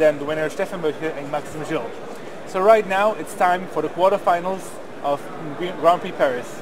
then the winner Stefan Böttcher and Maxime Gilles. So right now it's time for the quarterfinals of Grand Prix Paris.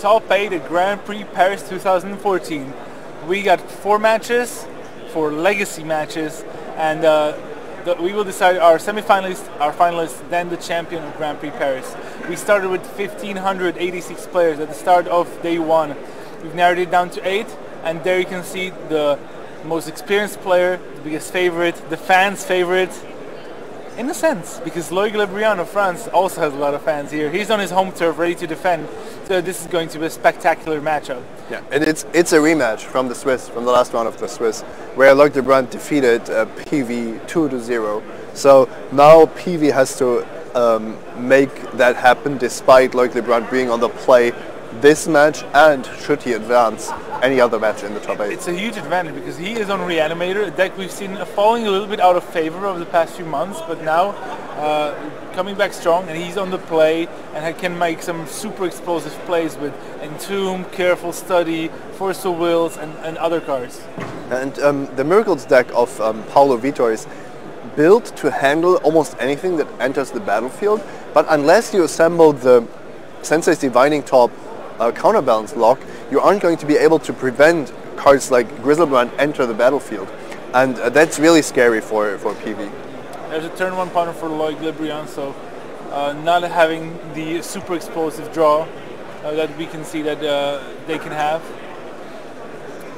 Top 8 at Grand Prix Paris 2014. We got 4 matches, 4 legacy matches, and we will decide our semi-finalists, our finalists, then the champion of Grand Prix Paris. We started with 1,586 players at the start of day 1. We've narrowed it down to 8, and there you can see the most experienced player, the biggest favorite, the fans' favorite, in a sense, because Loic of France also has a lot of fans here. He's on his home turf, ready to defend. So this is going to be a spectacular matchup. Yeah, and it's a rematch from the Swiss, from the last round of the Swiss, where Loic defeated PV 2-0. So now PV has to make that happen, despite Loic being on the play this match, and should he advance any other match in the top 8. It's a huge advantage because he is on Reanimator, a deck we've seen falling a little bit out of favor over the past few months, but now coming back strong, and he's on the play and can make some super explosive plays with Entomb, Careful Study, Force of Wills, and other cards. And the Miracles deck of Paulo Vitor is built to handle almost anything that enters the battlefield, but unless you assemble the Sensei's Divining Top counterbalance lock, you aren't going to be able to prevent cards like Griselbrand enter the battlefield, and that's really scary for PV. There's a turn 1 partner for Loic Librian, so not having the super explosive draw that we can see that they can have.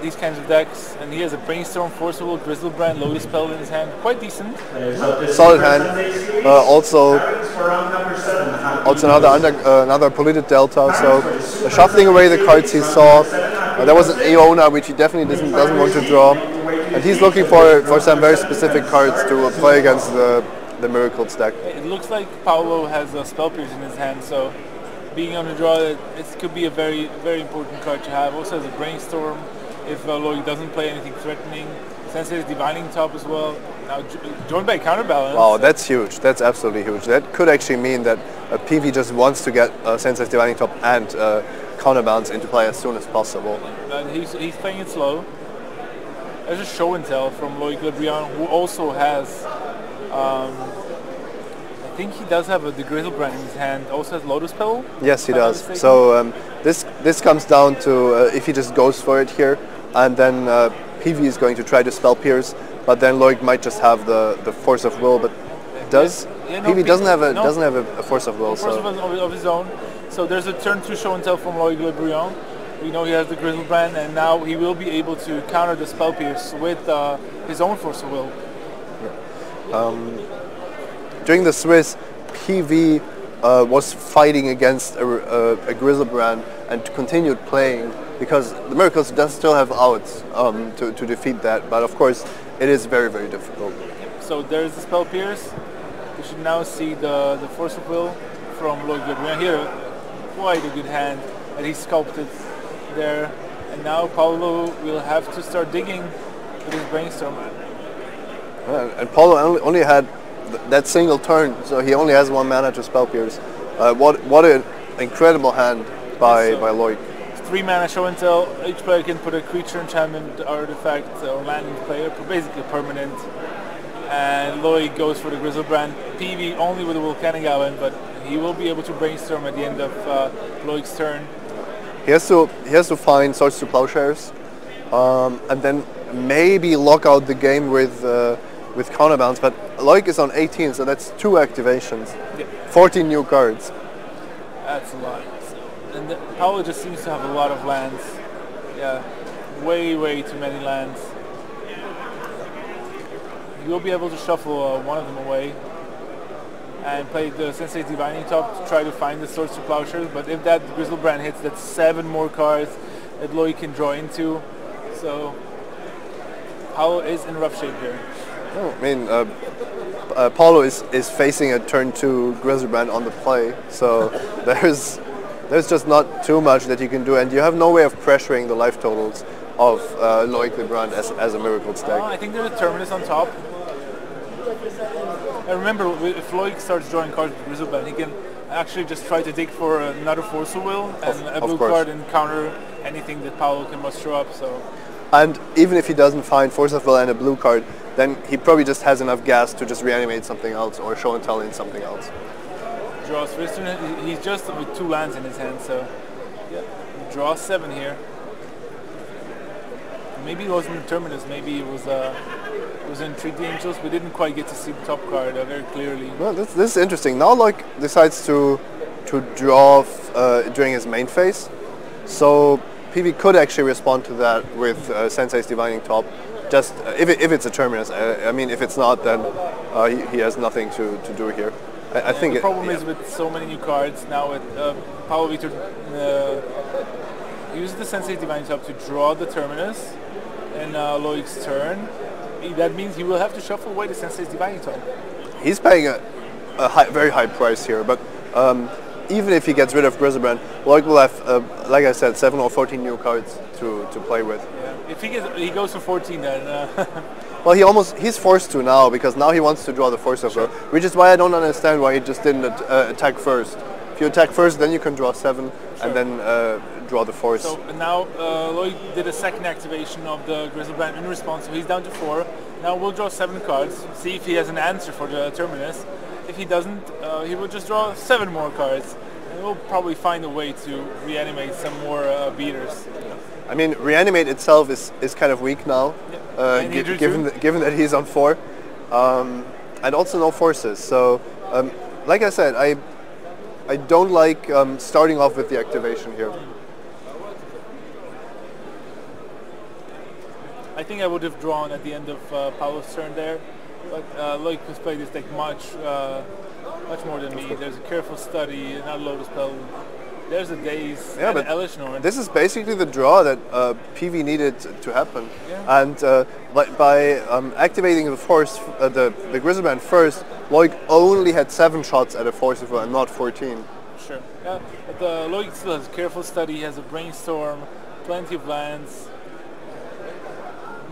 These kinds of decks, and he has a Brainstorm, Forcible, Griselbrand, Lotus Spell in his hand, quite decent. Solid hand. Also another Polluted Delta. So shuffling away the cards he saw. There was an Aeona which he definitely doesn't want to draw, and he's looking for some very specific cards to play against the Miracles deck. It looks like Paulo has a Spell Pierce in his hand, so being on the draw, it could be a very important card to have. Also has a Brainstorm if Loic doesn't play anything threatening. Sensei's Divining Top as well. Now joined by Counterbalance. Wow, that's huge. That's absolutely huge. That could actually mean that PV just wants to get Sensei's Divining Top and Counterbalance into play as soon as possible. And he's playing it slow. There's a Show and Tell from Loic Librian, who also has, I think he does have the Griselbrand in his hand. Also has Lotus Petal. Yes, he does. So this comes down to if he just goes for it here, and then PV is going to try to Spell Pierce, but then Loic might just have the Force of Will. But PV doesn't have a Force of Will. Force of Will of his own. So there's a turn 2 Show and Tell from Loic Librian. We know he has the Griselbrand, and now he will be able to counter the Spell Pierce with his own Force of Will. Yeah. During the Swiss, PV was fighting against a Griselbrand and continued playing, because the Miracles does still have outs to defeat that, but of course it is very, very difficult. So there's the Spell Pierce. You should now see the Force of Will from Loic Librian. Here, quite a good hand that he sculpted there, and now Paulo will have to start digging with his Brainstorm. And Paulo only had that single turn, so he only has 1 mana to Spell Pierce. What an incredible hand by Loic. 3 mana Show and Tell. Each player can put a creature, enchantment, artifact, or land in play, basically permanent. And Loic goes for the Griselbrand. PV only with the Volcanic Island, but he will be able to Brainstorm at the end of Loic's turn. He has to find Swords to Plowshares, and then maybe lock out the game with Counterbalance. But Loic is on 18, so that's 2 activations, 14 new cards. That's a lot. And Paulo just seems to have a lot of lands. Yeah, way too many lands. You'll be able to shuffle one of them away and play the Sensei's Divining Top to try to find the Swords to Plowshares, but if that Griselbrand hits, that's 7 more cards that Loic can draw into. So Paulo is in rough shape here. I mean, Paulo is facing a turn 2 Griselbrand on the play, so there's just not too much that you can do, and you have no way of pressuring the life totals of Loic the Brand as a Miracle stack. I think there's a Terminus on top. I remember if Loic starts drawing cards with Griselbrand, he can actually just try to dig for another Force of Will and a blue card and counter anything that Paulo can muster up. So. And even if he doesn't find Force of Will and a blue card, then he probably just has enough gas to just reanimate something else or show and tell in something else. Draws first turn. He's just with 2 lands in his hand, so yeah, draws 7 here. Maybe it wasn't the Terminus. Maybe it was in Treat the Angels. We didn't quite get to see the top card very clearly. Well, this is interesting. Now Loic decides to draw during his main phase, so PV could actually respond to that with Sensei's Divining Top. Just if it's a Terminus. I mean, if it's not, then he has nothing to do here. I think the problem is with so many new cards now. With Paulo Vitor uses the Sensei's Divining Top to draw the Terminus in Loic's turn. That means he will have to shuffle away the Sensei's Divining Top. He's paying a very high price here, but even if he gets rid of Griselbrand, Loic will have, like I said, 7 or 14 new cards to play with. Yeah. If he goes for 14, then. Well, he's forced to now, because now he wants to draw the Force of Will, which is why I don't understand why he just didn't attack first. If you attack first, then you can draw 7 and then draw the Force. So now Loic did a second activation of the Griselbrand in response, so he's down to 4. Now we'll draw 7 cards, see if he has an answer for the Terminus. If he doesn't, he will just draw 7 more cards, and we'll probably find a way to reanimate some more beaters. I mean, reanimate itself is kind of weak now, given that he's on 4, and also no forces. So, like I said, I don't like starting off with the activation here. I think I would have drawn at the end of Paulo's turn there, but Loic has played this deck much more than me. There's a Careful Study, another Lotus Spell. There's a Daze, and an Elish Norn. This is basically the draw that PV needed to happen. Yeah. And by activating the Force, the Griselbrand first, Loic only had 7 shots at a Force of Will and not 14. Sure. Yeah, but Loic still has Careful Study, he has a Brainstorm, plenty of lands.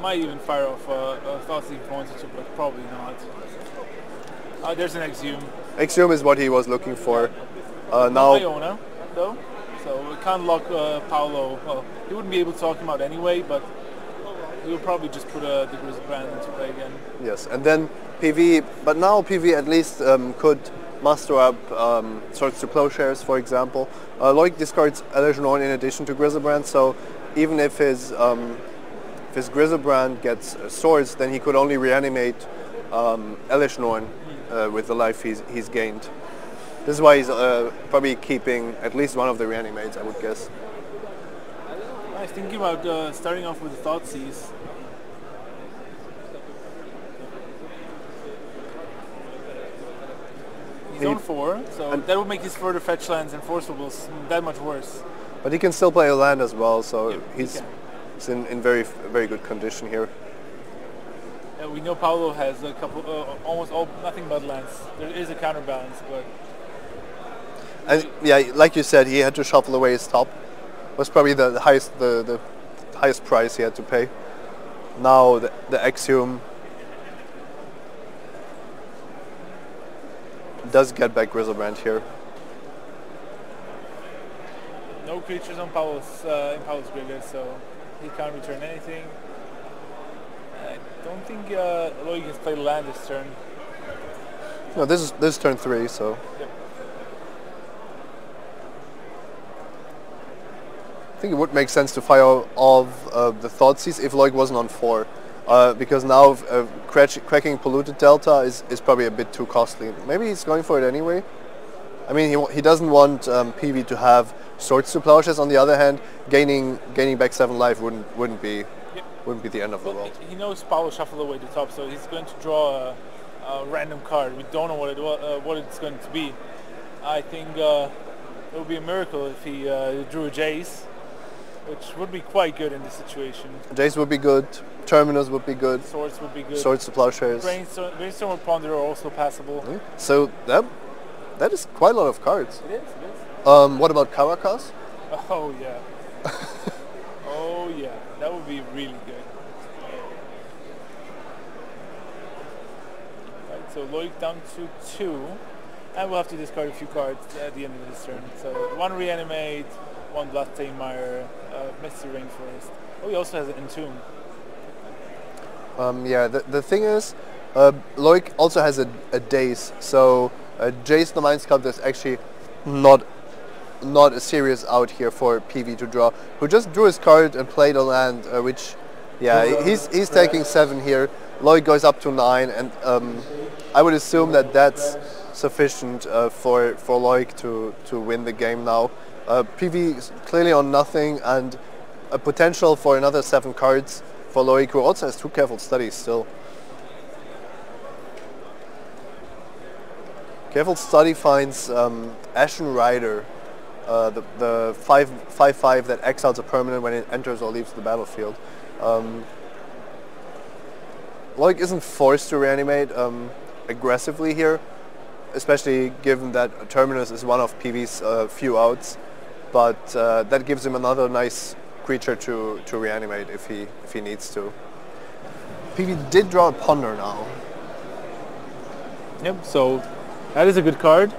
Might even fire off Thoughtseize if he wanted to, but probably not. There's an Exhume. Exhume is what he was looking for. Now Iona, though, so we can't lock Paulo. Well, he wouldn't be able to talk him out anyway, but he will probably just put the Griselbrand into play again. Yes, and then PV, but now PV at least could muster up Swords to Plowshares, for example. Loic discards Elish Norn in addition to Griselbrand, so even if his Griselbrand gets swords, then he could only reanimate Elish Norn with the life he's gained. This is why he's probably keeping at least one of the reanimates, I would guess. I was thinking about starting off with Thoughtseize. He's on 4, so that would make his further fetch lands and Forcibles that much worse. But he can still play a land as well, so he's in very good condition here. We know Paulo has a couple, almost nothing but lands. There is a counterbalance, but. And yeah, like you said, he had to shuffle away his top. Was probably the highest price he had to pay. Now the Exhume does get back Griselbrand here. No creatures on Paulo's graveyard, so he can't return anything. I don't think Loic has played land this turn. No, this is turn 3, so. Yep. I think it would make sense to fire off the Thoughtseize if Loic wasn't on 4, because now cracking Polluted Delta is probably a bit too costly. Maybe he's going for it anyway. I mean, he doesn't want PV to have Swords to Plowshares. On the other hand, gaining back 7 life wouldn't be the end of the world. He knows Paulo shuffled away the top, so he's going to draw a random card. We don't know what it's going to be. I think it would be a miracle if he drew a Jace. which would be quite good in this situation. Jace would be good. Terminus would be good. Swords would be good. Swords to plowshares. Brainstorm or Ponder are also passable. So that is quite a lot of cards. It is. What about Caracas? Oh yeah. Oh yeah, that would be really good. Right, so Loic down to 2, and we'll have to discard a few cards at the end of this turn. So 1 Reanimate, 1 Bloodstained Mire, Misty Rainforest. Oh, he also has an Entomb. Yeah, the thing is, Loic also has a Daze, so Jace the Mind Sculptor is actually not a serious out here for PV to draw, who just drew his card and played a land, which, yeah, he's taking 7 here. Loic goes up to 9, and I would assume that that's sufficient for Loic to win the game now. PV is clearly on nothing, and a potential for another 7 cards for Loic, who also has 2 Careful Studies still. Careful Study finds Ashen Rider, the 5/5 that exiles a permanent when it enters or leaves the battlefield. Loic isn't forced to reanimate aggressively here, especially given that Terminus is one of PV's few outs, but that gives him another nice creature to reanimate if he needs to. PV did draw a Ponder now. Yep, so that is a good card.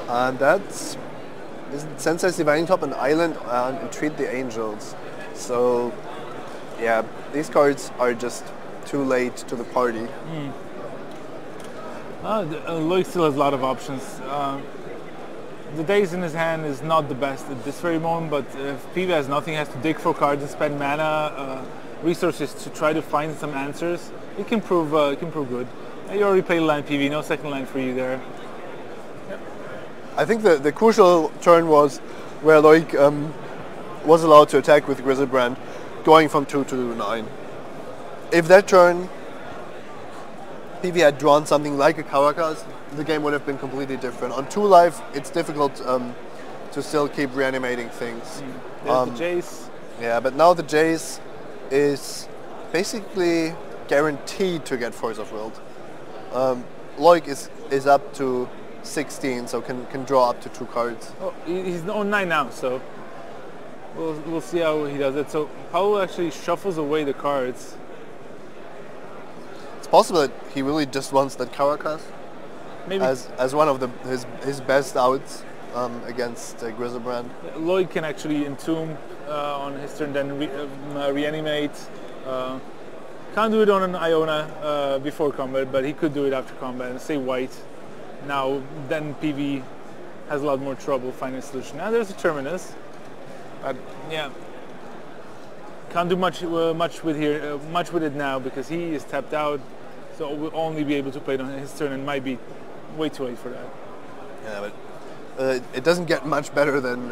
And that's Sensei's Divining Top, an island, and Entreat the Angels. So yeah, these cards are just too late to the party. Loic still has a lot of options. The Daze in his hand is not the best at this very moment, but if PV has nothing, has to dig for cards and spend mana, resources to try to find some answers, it can prove good. You already played land PV, no second line for you there. Yep. I think the crucial turn was where Loic was allowed to attack with Griselbrand, going from 2 to 9. If that turn PV had drawn something like a Caracas, the game would have been completely different. On 2 life, it's difficult to still keep reanimating things. There's the Jace. Yeah, but now the Jace is basically guaranteed to get Force of Will. Loic is up to 16, so can draw up to 2 cards. Oh, he's on 9 now, so we'll see how he does it. So Paulo actually shuffles away the cards. It's possible that he really just wants that Caracas. Maybe as one of his best outs against Griselbrand. Loic can actually Entomb on his turn, then reanimate. Can't do it on an Iona before combat, but he could do it after combat and say white. Now then PV has a lot more trouble finding a solution. Now there's a Terminus, but yeah, can't do much with it now because he is tapped out, so we'll only be able to play it on his turn and might be way too late for that. Yeah, but it doesn't get much better than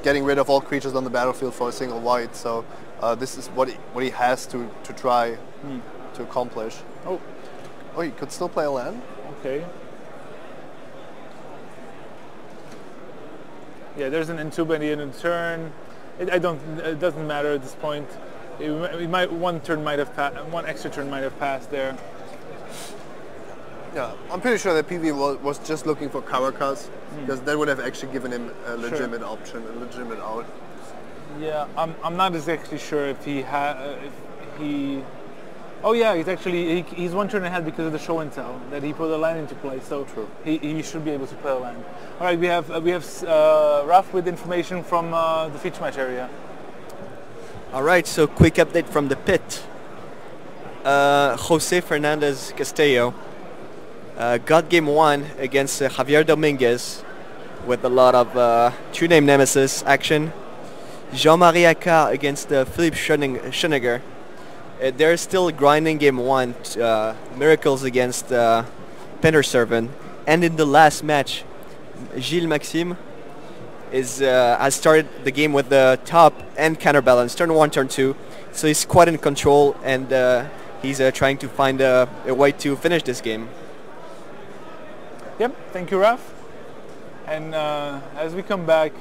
getting rid of all creatures on the battlefield for a single white. So this is what he has to try to accomplish. Oh, he could still play a land. Okay. Yeah, there's an Entomb at the end of the turn. It doesn't matter at this point. One extra turn might have passed there. Yeah, I'm pretty sure that PV was just looking for Caracas, because that would have actually given him a legitimate option, a legitimate out. Yeah, I'm not exactly sure if he Oh yeah, he's 1 turn ahead because of the show and tell that he put a land into play. So true. He should be able to play a land. All right, we have Raf with information from the feature match area. All right, so quick update from the pit. Jose Fernandez Castello got game 1 against Javier Dominguez with a lot of True Name Nemesis action. Jean-Marie Accart against Philippe Schonegger. They're still grinding game 1, Miracles against Panther Servant. And in the last match, Gilles Maxime has started the game with the top and counterbalance, turn 1, turn 2. So he's quite in control, and he's trying to find a way to finish this game. Yep, thank you, Raf. And as we come back,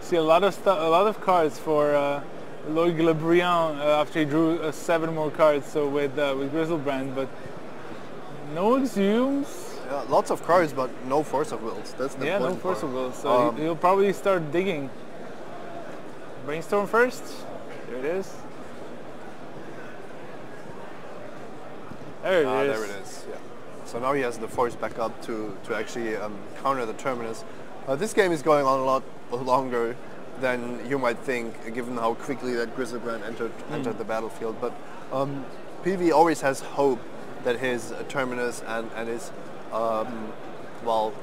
see a lot of cards for Loic after he drew 7 more cards. So with Griselbrand, but no exhumes. Yeah, lots of cards, but no force of wills. That's the no important force part. of wills. So he'll probably start digging. Brainstorm first. There it is. There it is. There it is. Yeah. So now he has the force back up to actually counter the Terminus. This game is going on a lot longer than you might think, given how quickly that Griselbrand entered the battlefield. But PV always has hope that his Terminus and his well,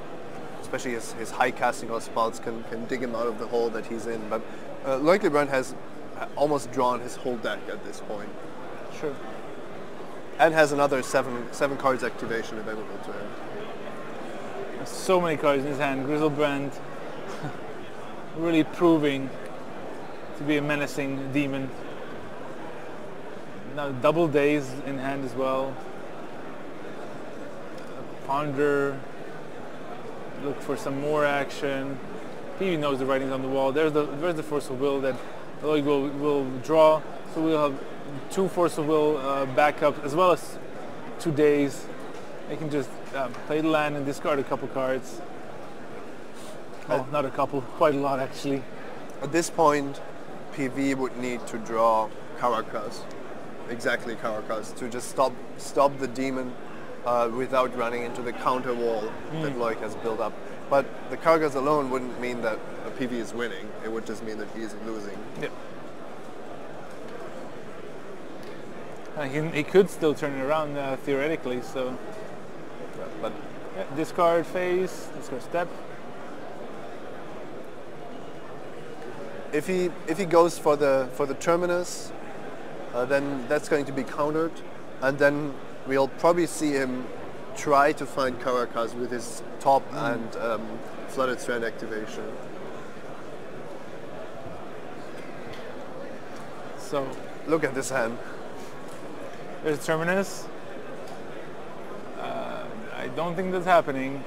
especially his high casting or spots can dig him out of the hole that he's in. But Loic has almost drawn his whole deck at this point. Sure. And has another seven cards activation available to him. So many cards in his hand. Griselbrand really proving to be a menacing demon. Now double days in hand as well. Ponder. Look for some more action. He knows the writings on the wall. There's the force of will that Loic will draw. So we'll have 2 force of will backup as well as 2 days. They can just play the land and discard a couple cards. Well, not a couple, quite a lot actually. At this point, PV would need to draw Caracas, exactly Caracas, to just stop the demon without running into the counter wall that Loic has built up. But the Caracas alone wouldn't mean that PV is winning. It would just mean that he is losing. Yep. He could still turn it around theoretically. So, but discard phase, discard step. If he goes for the Terminus, then that's going to be countered, and then we'll probably see him try to find Caracas with his top and Flooded Strand activation. So look at this hand. There's Terminus. I don't think that's happening.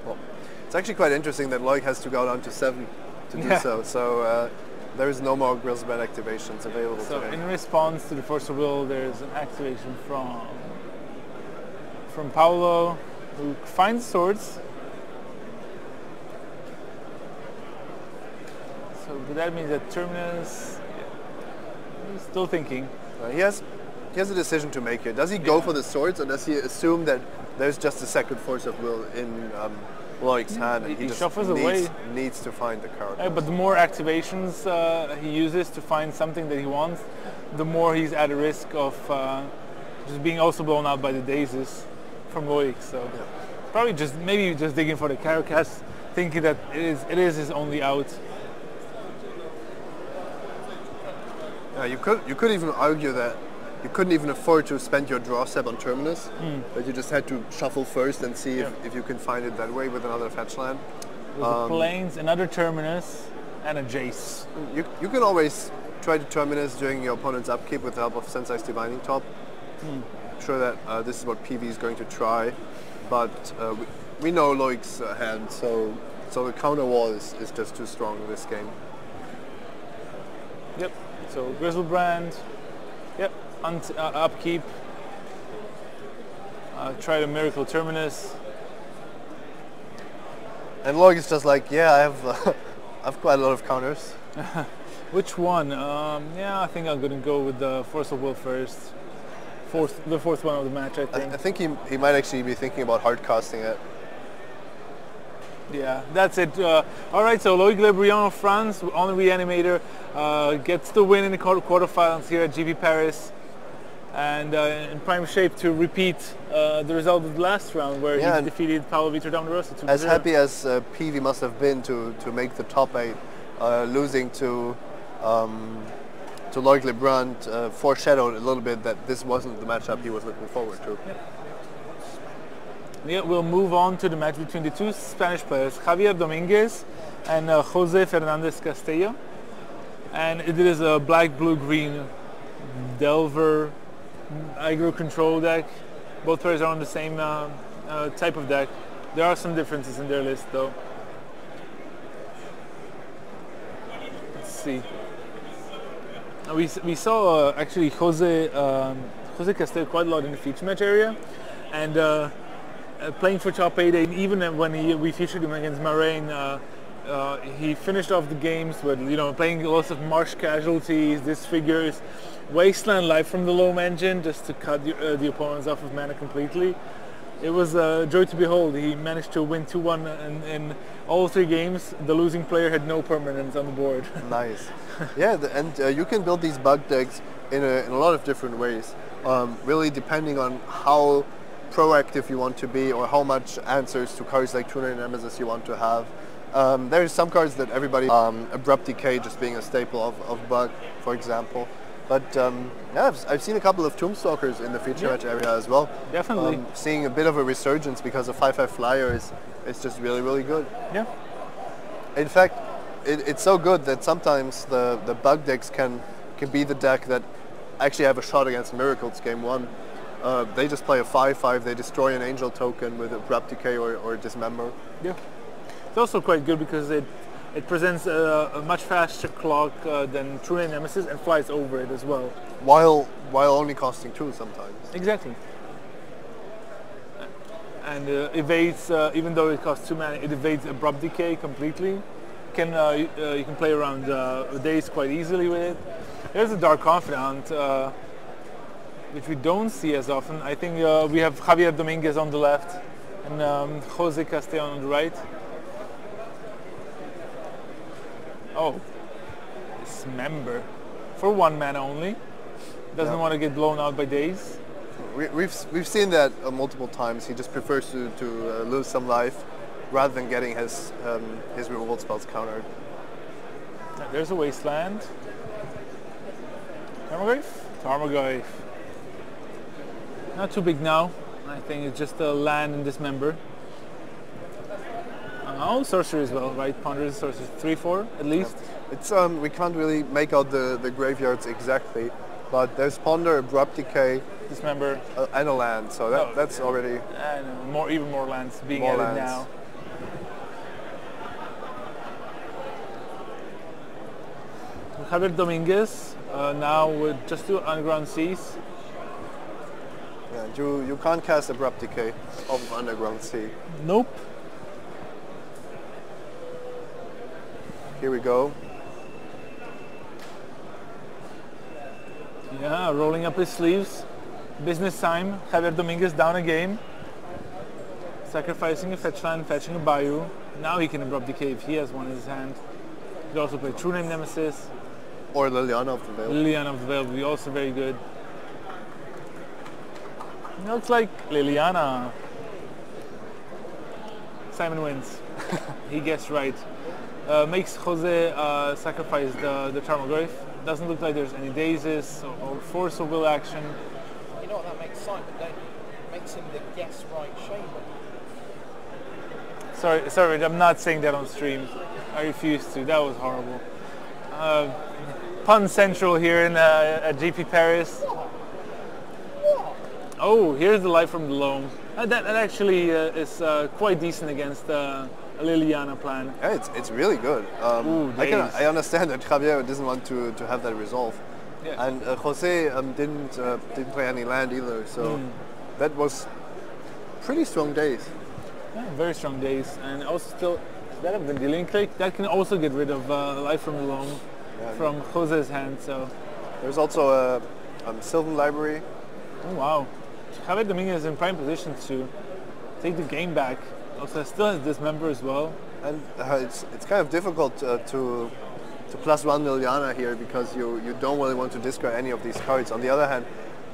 Well, it's actually quite interesting that Loic has to go down to 7 to do so. So there is no more Griselbrand activations available So today. in response to the force of will, there's an activation from Paulo, who finds swords. So but that means that Terminus, he's still thinking. He has a decision to make here. Does he go for the swords, or does he assume that there's just a second force of will in Loic's hand, and he just shuffles away. needs to find the Caracas? But the more activations he uses to find something that he wants, the more he's at a risk of just being also blown out by the daisies from Loic. So probably maybe just digging for the Caracas, thinking that it is his only out. You could even argue that you couldn't even afford to spend your draw step on Terminus, but you just had to shuffle first and see if you can find it that way with another fetch land. With the Plains, another Terminus, and a Jace. You can always try to Terminus during your opponent's upkeep with the help of Sensei's Divining Top. I'm sure that this is what PV is going to try, but we know Loic's hand, so the counter wall is just too strong in this game. Yep. So Griselbrand. Yep. Upkeep. Try to Miracle Terminus. And Loic is just like, yeah, I've quite a lot of counters. Which one? Yeah, I think I'm gonna go with the Force of Will first. The fourth one of the match, I think. I think he might actually be thinking about hard casting it. Yeah, that's it. All right, so Loic Le Briand of France on the Reanimator gets the win in the quarterfinals here at GP Paris, and in prime shape to repeat the result of the last round where he defeated Paulo Vitor Damo Rosa. As happy as PV must have been to make the top 8, losing to Loic Le Briand foreshadowed a little bit that this wasn't the matchup he was looking forward to. Yeah, we'll move on to the match between the two Spanish players, Javier Dominguez and Jose Fernandez Castello. And it is a black, blue, green Delver aggro control deck. Both players are on the same type of deck. There are some differences in their list, though. Let's see. We saw actually Jose Castello quite a lot in the feature match area, and playing for top 8. Even when we featured him against Marraine, he finished off the games with playing lots of marsh casualties, disfigures, wasteland life from the loam engine just to cut the opponents off of mana completely. It was a joy to behold. He managed to win 2-1 in all 3 games. The losing player had no permanence on the board. Nice. Yeah, and you can build these bug decks in a lot of different ways, really depending on how proactive you want to be or how much answers to cards like True-Name Nemesis you want to have. There's some cards that everybody, Abrupt Decay just being a staple of bug, for example. But yeah, I've seen a couple of Tombstalkers in the feature match area as well. Definitely. Seeing a bit of a resurgence because a 5/5 flyer is just really, really good. Yeah. In fact, it's so good that sometimes the bug decks can be the deck that actually have a shot against Miracles game 1. They just play a 5/5, they destroy an Angel token with Abrupt Decay or Dismember. Yeah. It's also quite good because it presents a much faster clock than True-Name Nemesis and flies over it as well. While only costing 2 sometimes. Exactly. And evades, even though it costs 2 mana, it evades Abrupt Decay completely. You can play around days quite easily with it. There's a Dark Confidant, which we don't see as often. I think we have Javier Dominguez on the left and Jose Castello on the right. Oh, Dismember. For 1 mana only. Doesn't want to get blown out by days. We've seen that multiple times. He just prefers to lose some life rather than getting his removal spells countered. There's a Wasteland. Tarmogoyf? Tarmogoyf. Not too big now. I think it's just a land and Dismember. Oh, sorcery as well, right? Ponder is sorcery. 3/4 at least. Yeah. It's we can't really make out the graveyards exactly, but there's Ponder, Abrupt Decay, Dismember, and a land. So that's already even more lands being more added lands. now. Javier Dominguez now with just 2 Underground Seas. Yeah, you can't cast Abrupt Decay off of Underground Sea. Nope. Here we go. Yeah, rolling up his sleeves. Business time. Javier Dominguez down a game. Sacrificing a fetch land, fetching a Bayou. Now he can Abrupt Decay if he has one in his hand. He could also play True-Name Nemesis. Or Liliana of the Veil. Liliana of the Veil would be also very good. Looks like Liliana. Simon wins. He guessed right. Makes Jose sacrifice the Tarmogoyf. Doesn't look like there's any dazes or force of will action. You know what that makes Simon, don't you? Makes him the guess right shaman. Sorry, I'm not saying that on stream. I refuse to. That was horrible. Pun central here in at GP Paris. Oh, here's the light from the loam. That actually is quite decent against a Liliana plan. Yeah, it's really good. Ooh, I understand that Javier doesn't want to have that resolve, yeah. and Jose didn't play any land either. So that was pretty strong days. Yeah, very strong days, and also still that have been dealing click. That can also get rid of life from the loam from Jose's hand. So there's also a Sylvan Library. Oh wow, Javier Dominguez is in prime position to take the game back. Also still has Dismember as well. And it's kind of difficult to +1 Liliana here because you don't really want to discard any of these cards. On the other hand,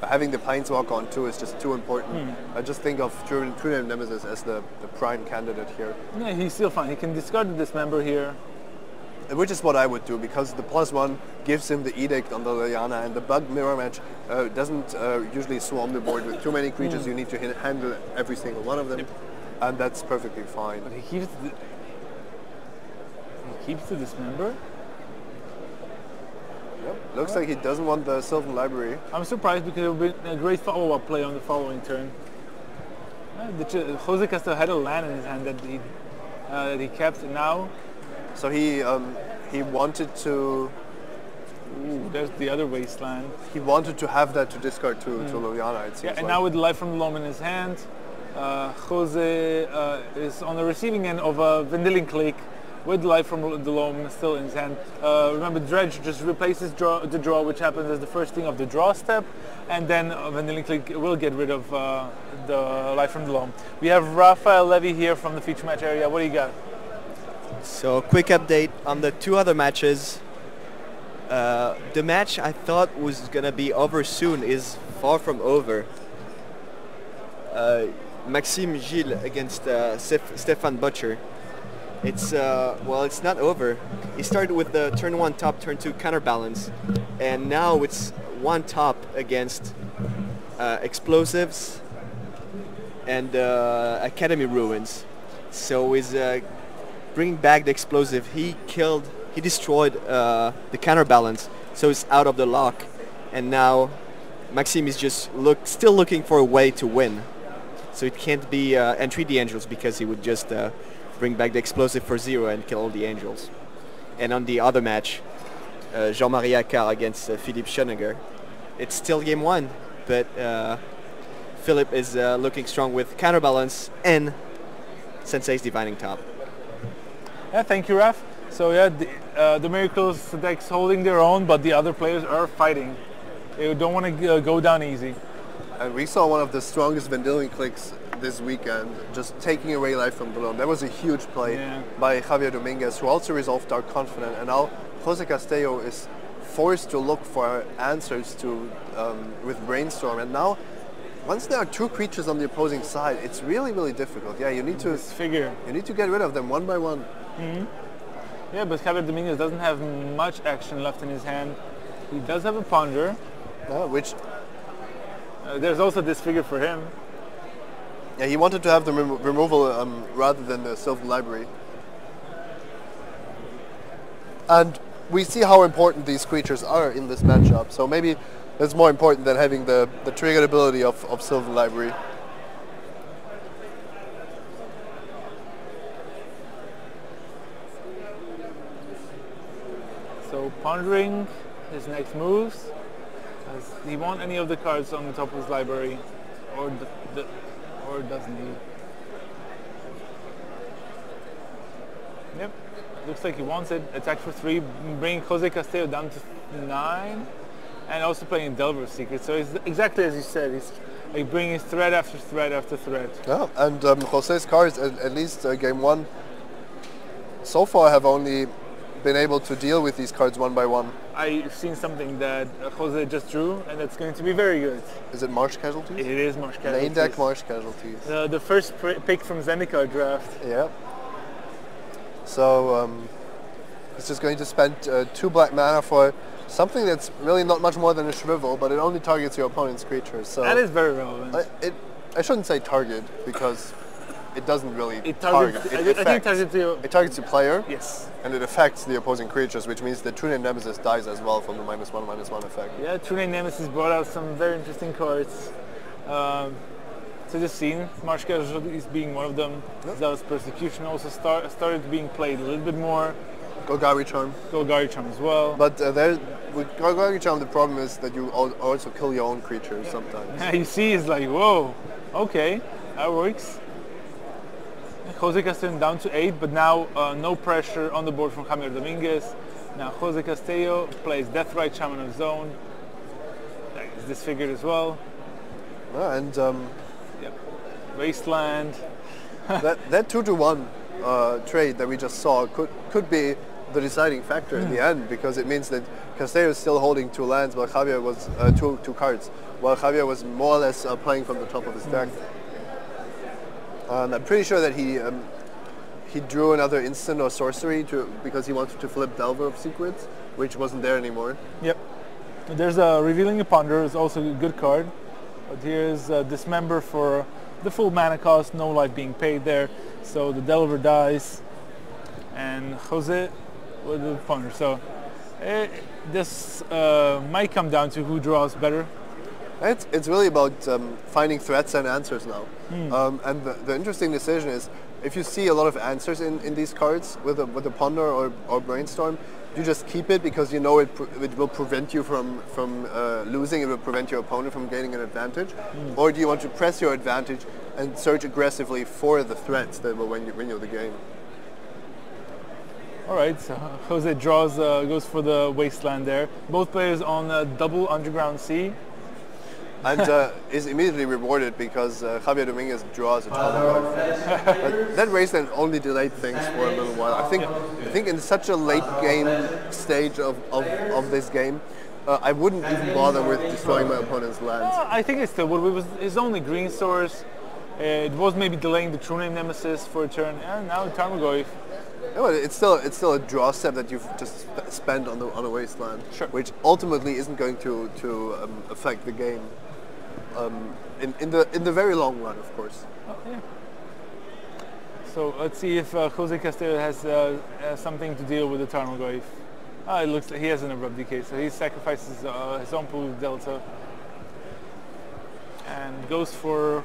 having the Planeswalker on 2 is just too important. I just think of True-Name Nemesis as the prime candidate here. Yeah, he's still fine. He can discard the Dismember here. Which is what I would do because the +1 gives him the Edict on the Liliana, and the Bug Mirror Match doesn't usually swarm the board with too many creatures. You need to handle every single one of them. Yep. And that's perfectly fine. But he keeps the Dismember? Yep. Looks like he doesn't want the Sylvan Library. I'm surprised because it would be a great follow-up play on the following turn. Jose Castello had a land in his hand that he kept. Now, So he wanted to there's the other wasteland. have that to discard to Liliana, it seems Yeah, and like. now with Life from the Loam in his hand, Jose is on the receiving end of a Vendilling click with Life from the Loam still in his hand. Remember, Dredge just replaces the draw, which happens as the first thing of the draw step, and then Vendilling click will get rid of the Life from the Loam. We have Rafael Levy here from the feature match area. What do you got? So quick update on the two other matches. The match I thought was gonna be over soon is far from over. Maxime Gilles against Stefan Butcher. It's it's not over. He started with the turn 1 top, turn 2 counterbalance, and now it's 1 top against Explosives and Academy Ruins. So he's bringing back the Explosive. He destroyed the counterbalance, so it's out of the lock, and now Maxime is just still looking for a way to win. So it can't be Entreat the Angels, because he would just bring back the Explosive for 0 and kill all the Angels. And on the other match, Jean-Marie Accart against Philippe Schonegger, it's still game 1, but Philippe is looking strong with counterbalance and Sensei's Divining Top. Yeah, thank you, Raf. So yeah, the Miracles deck's holding their own, but the other players are fighting. They don't want to go down easy. And we saw one of the strongest Vendilling clicks this weekend, just taking away Life from the Loam. That was a huge play by Javier Dominguez, who also resolved Dark Confident. And now Jose Castello is forced to look for answers to with Brainstorm. And now, once there are 2 creatures on the opposing side, it's really, really difficult. Yeah, you need to get rid of them one by one. Mm-hmm. Yeah, but Javier Dominguez doesn't have much action left in his hand. He does have a Ponder. Which there's also this figure for him. Yeah, he wanted to have the removal rather than the Sylvan Library. And we see how important these creatures are in this matchup. So maybe that's more important than having the triggered ability of Sylvan Library. So pondering his next moves. Does he want any of the cards on the top of his library, or doesn't he? Yep, looks like he wants it. Attack for 3, bringing Jose Castello down to 9, and also playing Delver Secret. So it's exactly as you said. He's like bringing threat after threat after threat. Yeah, and Jose's cards, at least game 1, so far have only been able to deal with these cards one by one. I've seen something that Jose just drew, and that's going to be very good. Is it Marsh Casualties? It is Marsh Casualties. Main deck Marsh Casualties. The first pick from Zendikar draft. Yeah. So it's just going to spend 2 black mana for something that's really not much more than a shrivel, but it only targets your opponent's creatures. So that is very relevant. I shouldn't say target, because it doesn't really target. It I think it targets the player. Yes. And it affects the opposing creatures, which means the True Name Nemesis dies as well from the -1/-1 effect. Yeah, True Name Nemesis brought out some very interesting cards to the scene. Marsh Casualties being one of them. Yep. Zealous Persecution also started being played a little bit more. Golgari Charm. Golgari Charm as well. But with Golgari Charm, the problem is that you also kill your own creatures sometimes. Yeah, you see, it's like, whoa, okay, that works. Jose Castello down to 8, but now no pressure on the board from Javier Dominguez. Now Jose Castello plays Deathrite Shaman of his own. Is disfigured as well. And yep. Wasteland. that 2-1 trade that we just saw could be the deciding factor in the end, because it means that Castello is still holding 2 lands, while Javier was two cards, while Javier was more or less playing from the top of his deck. And I'm pretty sure that he drew another instant or sorcery because he wanted to flip Delver of Secrets, which wasn't there anymore. Yep. There's a Revealing a Ponder, is also a good card. But here's Dismember for the full mana cost, no life being paid there. So the Delver dies, and Jose with the Ponder. So this might come down to who draws better. It's really about finding threats and answers now. And the interesting decision is, if you see a lot of answers in these cards with a ponder or brainstorm, you just keep it because you know it will prevent you from losing. It will prevent your opponent from gaining an advantage. Or do you want to press your advantage and search aggressively for the threats that will win you the game? All right, so Jose draws, goes for the wasteland there. Both players on a double underground sea. And is immediately rewarded because Javier Dominguez draws a top card. But that wasteland only delayed things for a little while. I think in such a late game stage of this game, I wouldn't even bother with destroying my opponent's lands. I think it still would. It was his only green source. It was maybe delaying the true name nemesis for a turn, and now Tarmogoyf. Yeah, well, it's still a draw step that you've just spent on a wasteland, sure, which ultimately isn't going to affect the game in the very long run, of course. Oh, yeah. So let's see if Jose Castello has something to deal with the Tarmogoyf. It looks like he has an abrupt decay, so he sacrifices his own pool delta and goes for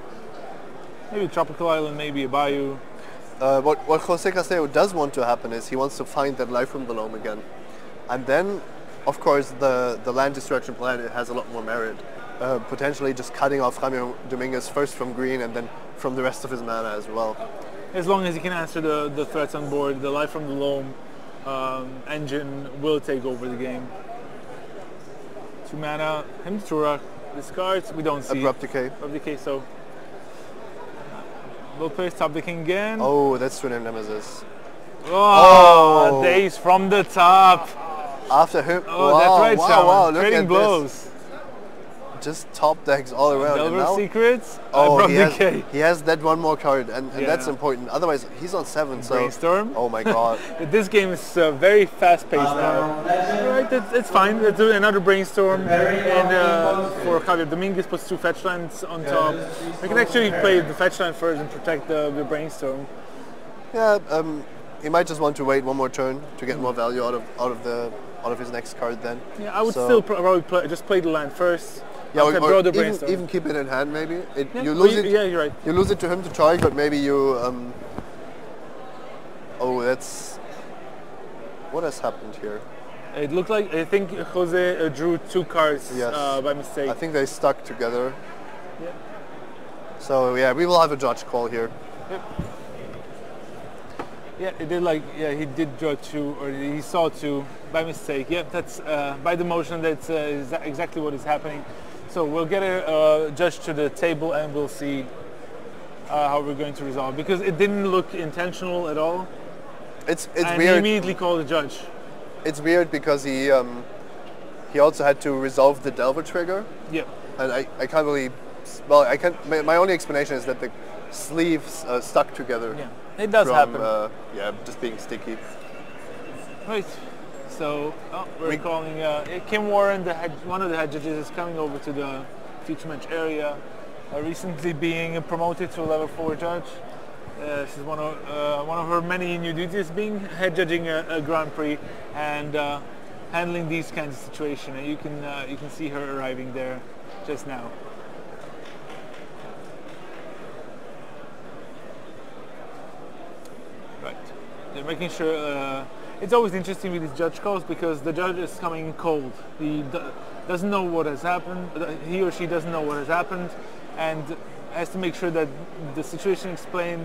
maybe a tropical island, maybe a bayou. What Jose Castello does want to happen is he wants to find that life from the loam again. And then, of course, the land destruction plan has a lot more merit. Potentially just cutting off Javier Dominguez first from green and then from the rest of his mana as well. As long as he can answer the threats on board, the life from the loam engine will take over the game. 2 mana, him Turak, discards, we don't see Abrupt decay. Abrupt decay, so both players top decking again. Oh, that's true name nemesis. Oh, days from the top. After him. Oh, wow, that's right, wow, look trading at blows. This. Just top decks all around. Delver and now, Secrets. oh, decay. he has that one more card, and that's important. Otherwise, he's on 7. So Brainstorm. Oh my god. This game is very fast-paced now. Right, it's fine. Let's do another brainstorm, and for Javier Dominguez puts 2 fetch lands on top. We can actually play the fetch land first and protect the brainstorm. Yeah, he might just want to wait one more turn to get more value out of his next card. Then. Yeah, I would still probably just play the land first. Yeah, or even keep it in hand maybe. You lose it. Yeah, you're right. You lose it to him to charge, but maybe you. Oh, that's. What has happened here? It looked like I think Jose drew 2 cards by mistake. I think they stuck together. Yeah. So yeah, we will have a judge call here. Yep. Yeah, it did he did draw 2, or he saw 2 by mistake. Yeah, that's by the motion. That's exactly what is happening. So we'll get a judge to the table and we'll see how we're going to resolve, because it didn't look intentional at all. It's and weird. He immediately called the judge. It's weird because he also had to resolve the Delver trigger. Yeah. And I can't really. Well, I can't. My only explanation is that the sleeves stuck together. Yeah, it does happen. Yeah, just being sticky. Right. So we're calling Kim Warren, one of the head judges, is coming over to the feature match area. Recently being promoted to a level 4 judge. This is one of her many new duties, being head judging a Grand Prix and handling these kinds of situations. And you can see her arriving there just now. Right. They're making sure. It's always interesting with these judge calls because the judge is coming cold. He doesn't know what has happened. He or she doesn't know what has happened, and has to make sure that the situation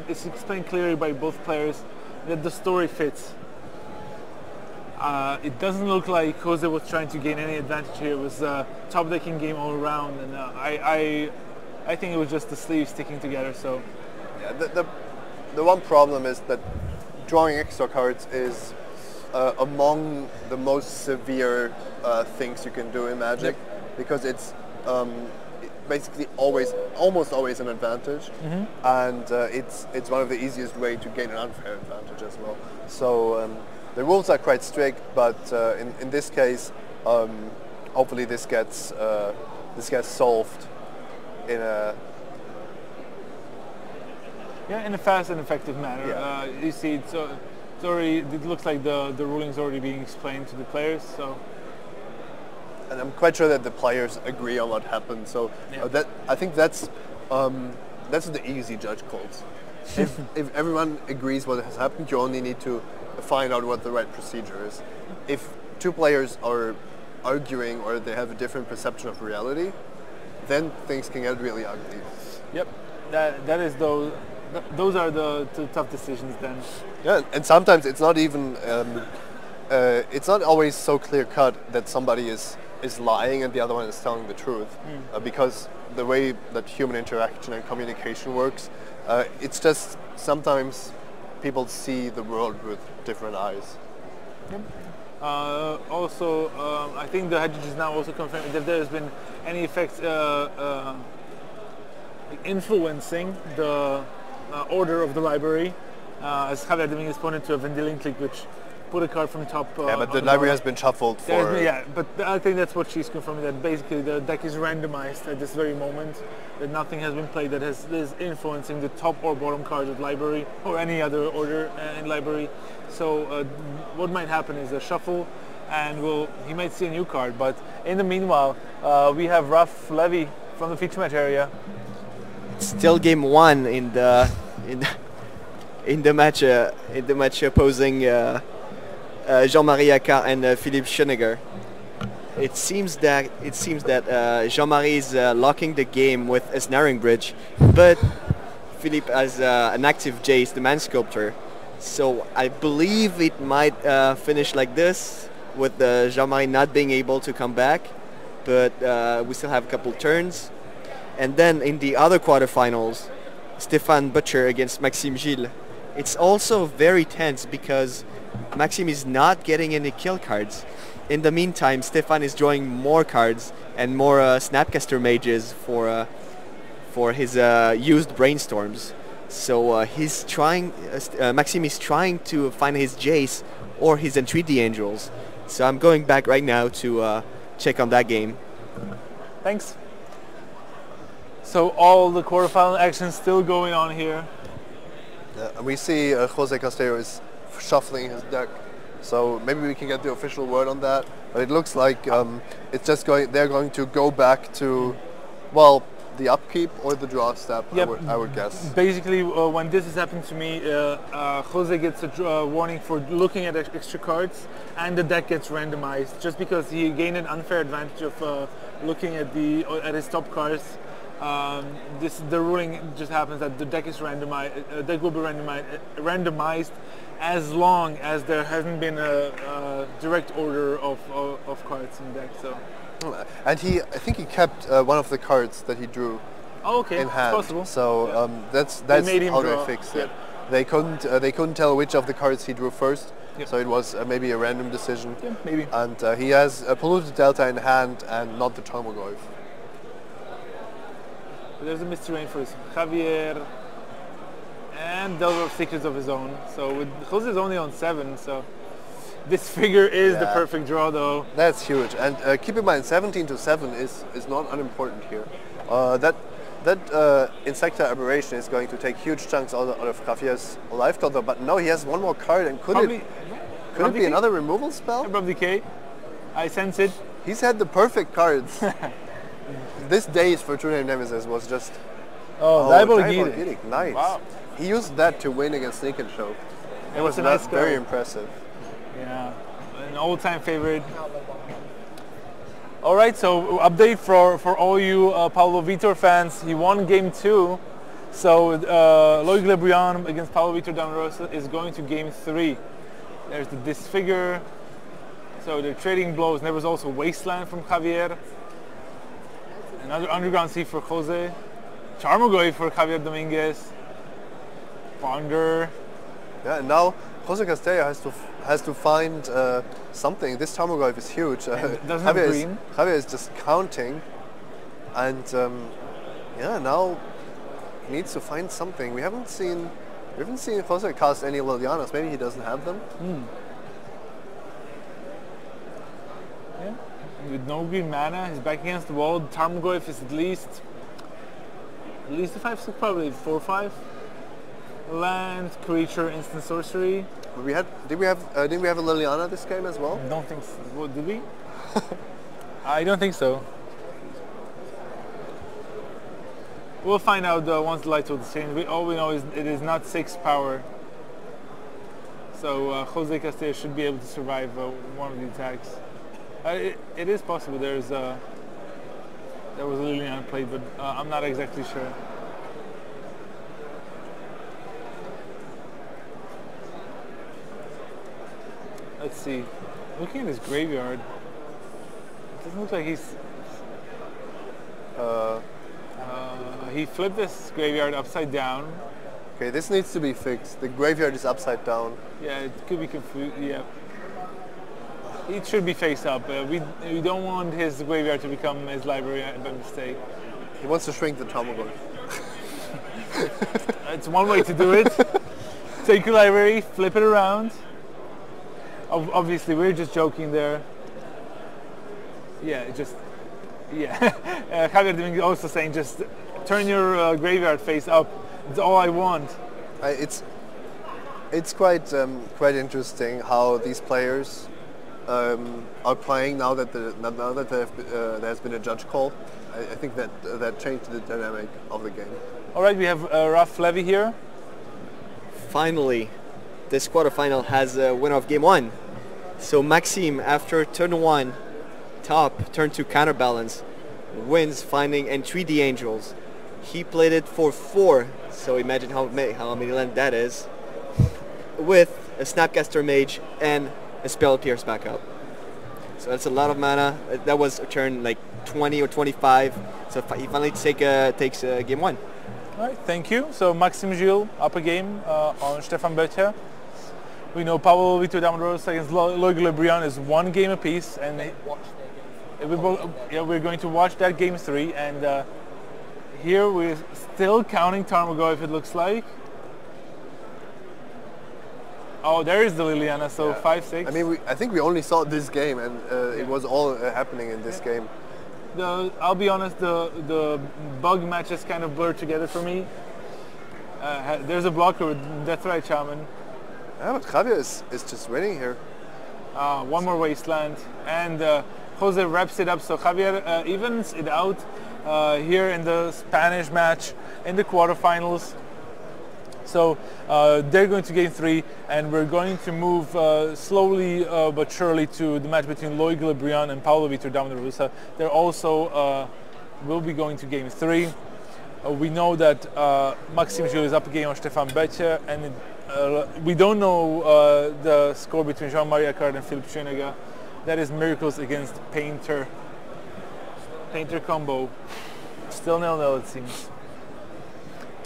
is explained clearly by both players, that the story fits. It doesn't look like Jose was trying to gain any advantage here. It was a top decking game all around, and I think it was just the sleeves sticking together. So yeah, the one problem is that drawing extra cards is among the most severe things you can do in Magic, because it's basically almost always an advantage, and it's one of the easiest way to gain an unfair advantage as well. So the rules are quite strict, but in this case, hopefully this gets solved in a in a fast and effective manner. Yeah. You see, it looks like the ruling's already being explained to the players. So. and I'm quite sure that the players agree on what happened. So Yeah. I think that's the easy judge calls. If everyone agrees what has happened, you only need to find out what the right procedure is. If two players are arguing or they have a different perception of reality, then things can get really ugly. Yep, that is those are the tough decisions then. Yeah, and sometimes it's not even it's not always so clear cut that somebody is lying and the other one is telling the truth, because the way that human interaction and communication works, it's just sometimes people see the world with different eyes. Yep. Also, I think the judge is now also confirming if there has been any effects influencing the order of the library, as Javier Dominguez pointed to a Vendilion click, which put a card from top. Yeah, but the library has been shuffled for... Yeah, but I think that's what she's confirming, that basically the deck is randomized at this very moment, that nothing has been played that is influencing the top or bottom cards of library or any other order in library. So what might happen is a shuffle, and he might see a new card. But in the meanwhile, we have Raf Levy from the feature match area. Still game one in the match opposing Jean-Marie Accart and Philippe Schonegger. It seems that Jean-Marie is locking the game with a snaring bridge, but Philippe has an active Jace, the man sculptor. So I believe it might finish like this, with Jean-Marie not being able to come back, but we still have a couple turns. And then in the other quarterfinals, Stéphane Butcher against Maxime Gilles. It's also very tense because Maxime is not getting any kill cards. In the meantime, Stéphane is drawing more cards and more Snapcaster mages for his used brainstorms. So he's trying. Maxime is trying to find his Jace or his Entreaty Angels. So I'm going back right now to check on that game. Thanks. So all the quarterfinal action still going on here. We see Jose Castello is shuffling his deck, so maybe we can get the official word on that. But it looks like it's just going. They're going to go back to, well, the upkeep or the draw step. Yep. I would guess. Basically, when this has happened to me, Jose gets a warning for looking at extra cards, and the deck gets randomized just because he gained an unfair advantage of looking at his top cards. The ruling just happens that the deck is randomized. Deck will be randomized as long as there hasn't been a direct order of cards in the deck. So. And I think he kept one of the cards that he drew in hand. Possible. So that's how they fixed it. They couldn't tell which of the cards he drew first. Yep. So it was maybe a random decision. Yeah, maybe. And he has a Polluted Delta in hand and not the Tarmogoyf. There's a mystery rain for Javier and Delver of Secrets of his own. So with Jose is only on 7, so this figure is the perfect draw though. That's huge. And keep in mind 17 to 7 is not unimportant here. That Insecta Aberration is going to take huge chunks out of Javier's life total, but now he has one more card, and could it be another removal spell? Above Decay. I sense it. He's had the perfect cards. This days for True Name Nemesis was just Diabolic. Nice. Wow. He used that to win against Sneak and Choke. It was nice very impressive. Yeah, an all-time favorite. All right, so update for all you Paulo Vitor fans. He won game 2. So Loic Lebrion against Paulo Vitor Damo Rosa is going to game 3. There's the Disfigure. So they're trading blows. And there was also Wasteland from Javier. Another Underground Sea for Jose. Tarmogoyf for Javier Dominguez. Ponder. Yeah, and now Jose Castello has to find something. This Tarmogoyf is huge. Javier is just counting, and now he needs to find something. We haven't seen Jose cast any Lilianas. Maybe he doesn't have them. Yeah. With no green mana, he's back against the wall. Tarmogoyf is at least a 5/6, probably 4/5. Land, creature, instant sorcery. Did we have a Liliana this game as well? I don't think so. What, did we? I don't think so. We'll find out once the lights will change. All we know is it is not 6 power. So Jose Castello should be able to survive one of the attacks. It is possible. There was a Liliana played, but I'm not exactly sure. Let's see. Looking at his graveyard, it doesn't look like he's. He flipped this graveyard upside down. Okay, this needs to be fixed. The graveyard is upside down. Yeah, it could be confused. Yeah, it should be face up. We don't want his graveyard to become his library by mistake. He wants to shrink the Tamagotchi. It's one way to do it. Take your library, flip it around. Obviously, we're just joking there. Yeah, Javier Dominguez also saying just turn your graveyard face up. It's all I want. It's quite interesting how these players are playing now that there has been a judge call. I think that changed the dynamic of the game. All right, we have Raf Levy here. Finally, this quarterfinal has a winner of game 1. So Maxime, after turn 1, top, turn 2 counterbalance, wins finding and 3D Angels. He played it for 4, so imagine how many land that is, with a Snapcaster Mage and a Spell Pierce backup. So that's a lot of mana. That was a turn like 20 or 25, so he finally takes game 1. All right, thank you. So Maxime Gilles up a game on Stefan Böttcher. We know Paulo, Vitor, Damo against Loic Lebrion is 1 game apiece, and we're going to watch that game 3. And here we're still counting Tarmogoyf, it looks like. Oh, there is the Liliana, so yeah. 5-6. I mean, I think we only saw this game, and it was all happening in this game. I'll be honest, the bug matches kind of blurred together for me. There's a blocker with Deathrite Shaman. Yeah, but Javier is just winning here. One more Wasteland, and Jose wraps it up. So Javier evens it out here in the Spanish match in the quarterfinals. So they're going to game 3, and we're going to move slowly but surely to the match between Loic Lebrion and Paulo Vitor Damo Rosa. They're also will be going to game 3. We know that Maxime Gilles is up a game on Stefan Böttcher, and we don't know the score between Jean-Marie Accart and Philippe Schonegger. That is Miracles against Painter. Painter combo. Still 0-0 it seems.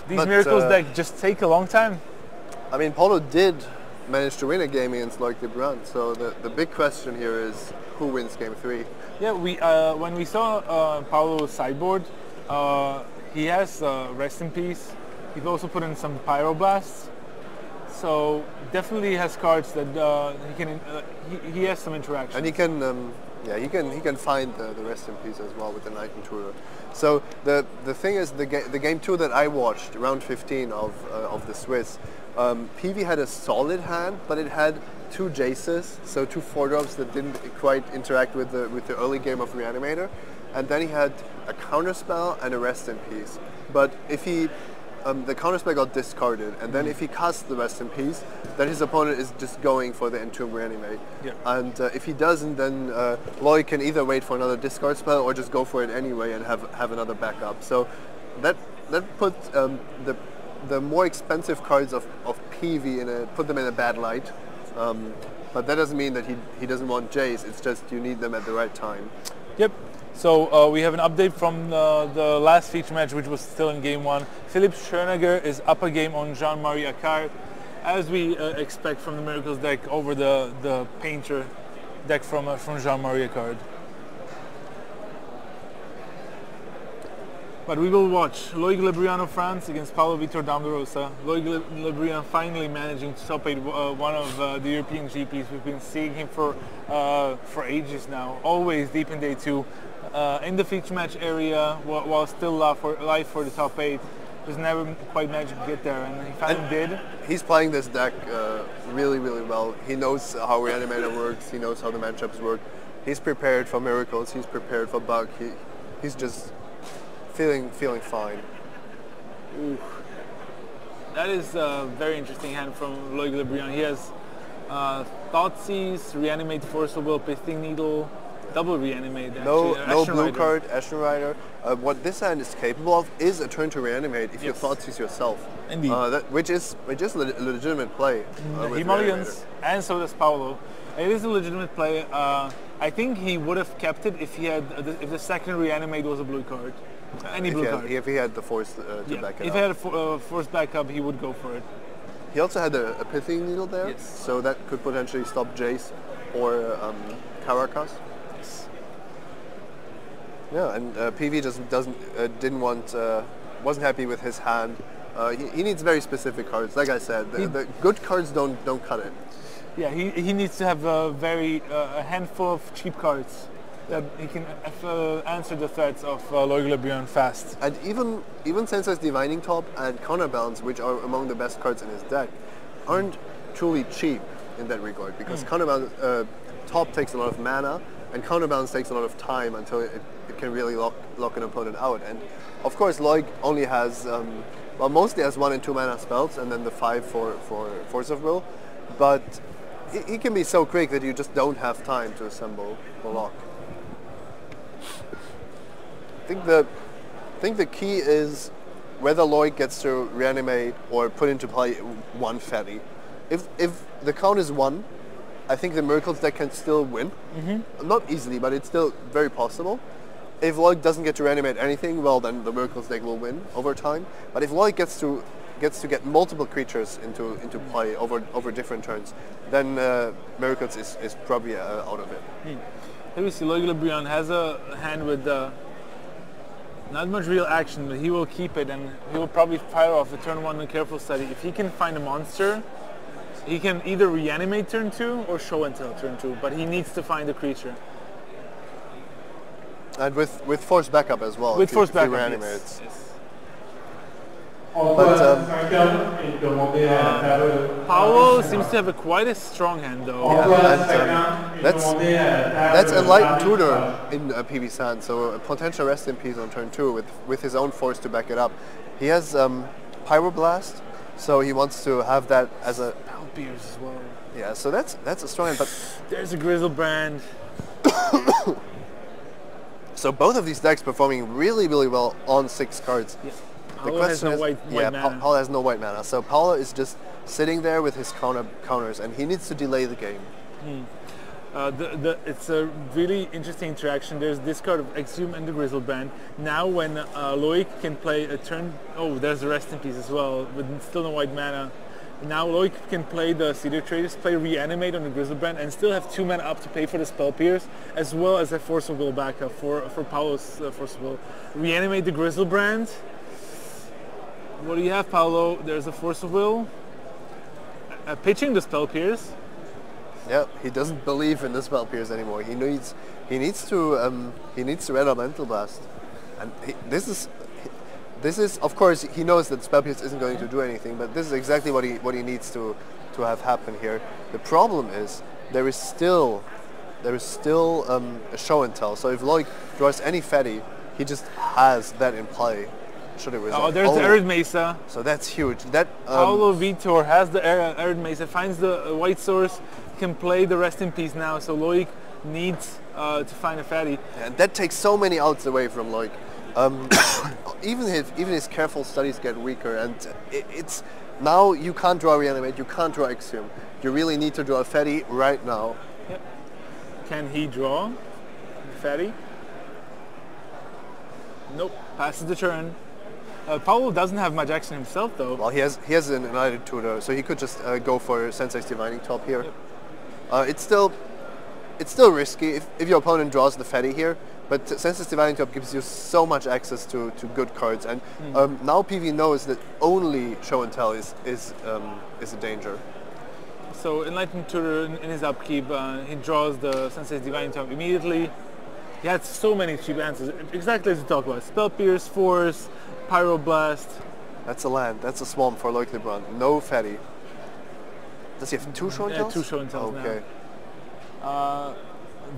These Miracles deck just take a long time. I mean, Paulo did manage to win a game against Loic Lebrion, so the big question here is who wins game 3? Yeah, when we saw Paulo's sideboard, he has Rest in Peace. He's also put in some Pyroblasts. So definitely has cards that he has some interaction. And he can find the Rest in Peace as well with the Night Intruder. So the thing is, the game 2 that I watched, round 15 of the Swiss, PV had a solid hand, but it had 2 Jaces, so 2 4-drops that didn't quite interact with the early game of Reanimator, and then he had a Counterspell and a Rest in Peace. But if he the Counterspell got discarded, and then if he casts the Rest in Peace, then his opponent is just going for the Entomb Reanimate. Yeah. And if he doesn't, then Loic can either wait for another discard spell or just go for it anyway and have another backup. So that put the more expensive cards of PV put them in a bad light. But that doesn't mean that he doesn't want Jace. It's just you need them at the right time. Yep. So we have an update from the last feature match, which was still in game 1. Philippe Schonegger is up a game on Jean-Marie Accart, as we expect from the Miracles deck over the Painter deck from Jean-Marie Accart. But we will watch Loic Lebrion of France against Paulo Vitor Damo Rosa. Loic Lebrion finally managing to top 8 one of the European GPs. We've been seeing him for ages now, always deep in day 2. In the feature match area, while still live for the top 8, just never quite managed to get there, and he finally did. He's playing this deck really, really well. He knows how Reanimator works. He knows how the matchups work. He's prepared for miracles. He's prepared for bug. He's just feeling fine. Ooh. That is a very interesting hand from Loic Le Brion. He has Thoughtseize, Reanimate, Force of Will, Pithing Needle, double Reanimate. No Action blue Rider. card, Ashen Rider. What this hand is capable of is a turn to reanimate if you Yes. Thoughtseize yourself. Indeed. Which is a legitimate play. With He mulligans, Reanimator. and so does Paulo. It is a legitimate play. I think he would have kept it if he had if the second Reanimate was a blue card. Any blue card. If he had the force to Yeah. back it If up. he had a forced backup, he would go for it. He also had a Pithing Needle there, Yes. so that could potentially stop Jace or Caracas. Yeah, and PV just wasn't happy with his hand. He needs very specific cards. Like I said, the good cards don't cut it. Yeah, he needs to have a handful of cheap cards that he can answer the threats of Loic Le Brion fast. And even Sensei's Divining Top and Counterbalance, which are among the best cards in his deck, aren't truly cheap in that regard, because Counterbalance Top takes a lot of mana, and Counterbalance takes a lot of time until it can really lock an opponent out. And of course, Loic only has mostly has 1 and 2 mana spells, and then the 5 for Force of Will, but he can be so quick that you just don't have time to assemble the lock. I think the key is whether Loic gets to reanimate or put into play one fatty. If the count is 1, I think the Miracles deck can still win. Not easily, but it's still very possible. If Loic doesn't get to reanimate anything, well, then the Miracles deck will win over time. But if Loic gets to get multiple creatures into play over different turns, then Miracles is probably out of it. Here we see Loic Le Brion has a hand with not much real action, but he will keep it, and he will probably fire off a turn 1 and Careful Study. If he can find a monster, he can either reanimate turn 2 or show and tell turn 2, but he needs to find a creature. And with force backup as well. With force if he backup, reanimates. yes. Paulo seems to have quite a strong hand, though. Yeah, and that's Enlightened Tutor in PV Sand, so a potential rest in peace on turn 2 with his own force to back it up. He has Pyroblast, so he wants to have that as a... Beers as well. Yeah, so that's a strong hand, but... There's a Grizzlebrand. So both of these decks performing really, really well on 6 cards. Yeah. The Paulo has no white mana. Paulo has no white mana. So Paulo is just sitting there with his counters, and he needs to delay the game. It's a really interesting interaction. There's this card of Exhume and the Grizzlebrand. Now when Loic can play a turn... Oh, there's the Rest in Peace as well, with still no white mana. Now Loic can play the Cedar Traders, play Reanimate on the Grizzlebrand, and still have 2 mana up to pay for the Spell Pierce, as well as a Force of Will backup for Paulo's Force of Will. Reanimate the Grizzlebrand. What do you have, Paulo? There's a Force of Will. Pitching the Spell Pierce. Yeah, he doesn't believe in the Spell Pierce anymore. He needs to Red Elemental Blast, and this is of course he knows that Spell Pierce isn't going to do anything, but this is exactly what he needs to have happen here. The problem is there is still a show and tell. So if Loic draws any fatty, he just has that in play. Should it result. Oh, there's the Arid Mesa. So that's huge. That Paulo Vitor has the Arid Mesa, finds the white source, can play the Rest in Peace now. So Loic needs to find a fatty. And that takes so many outs away from Loic. Even his careful studies get weaker, and it's now you can't draw Reanimate, you can't draw Exhume. You really need to draw a fatty right now. Yep. Can he draw fatty? Nope. Passes the turn. Paulo doesn't have much action himself, though. Well, he has an United Tutor, so he could just go for Sensei's Divining Top here. Yep. It's still risky if your opponent draws the fatty here, but Sensei's Divining Top gives you so much access to good cards, and now PV knows that only Show and Tell is a danger. So Enlightened Tutor in his upkeep, he draws the Sensei's Divining Top immediately. He had so many cheap answers, exactly as we talked about. Spell Pierce, Force, Pyroblast. That's a land. That's a swamp for Loic Le Brion. No fatty. Does he have 2 show and tells? 2 show and tells okay. now.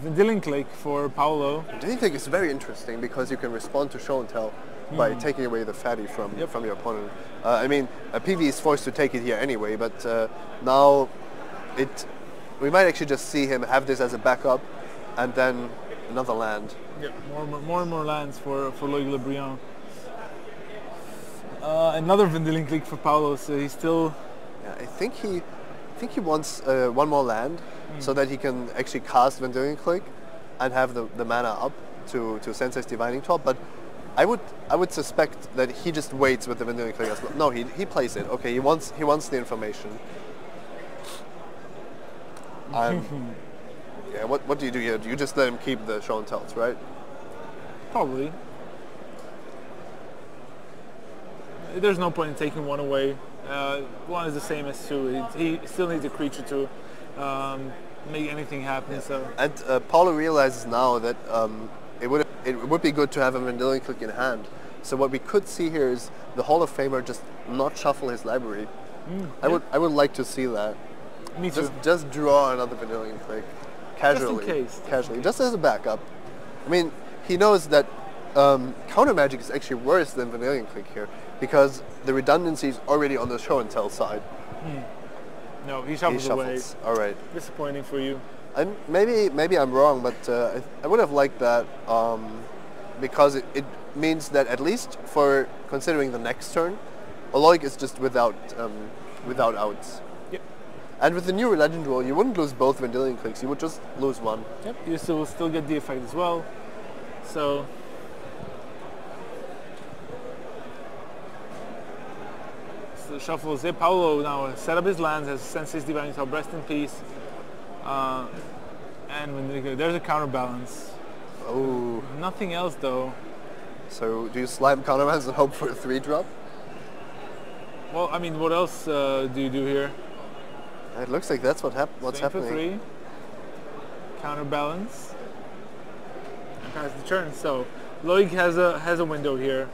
Vendilling click for Paulo. Do you think it's very interesting because you can respond to show and tell by taking away the fatty from your opponent? I mean, PV is forced to take it here anyway, but now we might actually just see him have this as a backup and then another land. Yep, more and more lands for Loic Le Briand. Another Vendilling click for Paulo, so he's still... Yeah, I think he wants one more land so that he can actually cast Vendilling click and have the mana up to Sensei's Divining Top, but I would suspect that he just waits with the Vendilling click as well. No, he plays it. Okay, he wants the information. Yeah, what do you do here? Do you just let him keep the show and tells, right? Probably. There's no point in taking one away. One is the same as two. He still needs a creature to make anything happen. Yeah. So. And Paulo realizes now that it would be good to have a Vendillion click in hand. So what we could see here is the Hall of Famer just not shuffle his library. I would like to see that. Me too. Just draw another Vendillion click casually. Just in case. Casually, just as a backup. I mean, he knows that counter magic is actually worse than Vendillion click here because the redundancy is already on the show and tell side. No, he shuffles away. All right. Disappointing for you. And maybe I'm wrong, but I would have liked that because it means that at least for considering the next turn, Loic is just without outs. Yep. And with the new legend rule, you wouldn't lose both Vendillion clicks; you would just lose one. Yep. You still get the effect as well. So. The shuffle is there. Paulo now set up his lands, has Sensei's Divining Top, rest in peace. And when there's a counterbalance. Oh. Nothing else though. So do you slam counterbalance and hope for a 3-drop? Well, I mean, what else do you do here? It looks like that's what's happening. For 3. Counterbalance. And pass the turn. So Loic has a window here.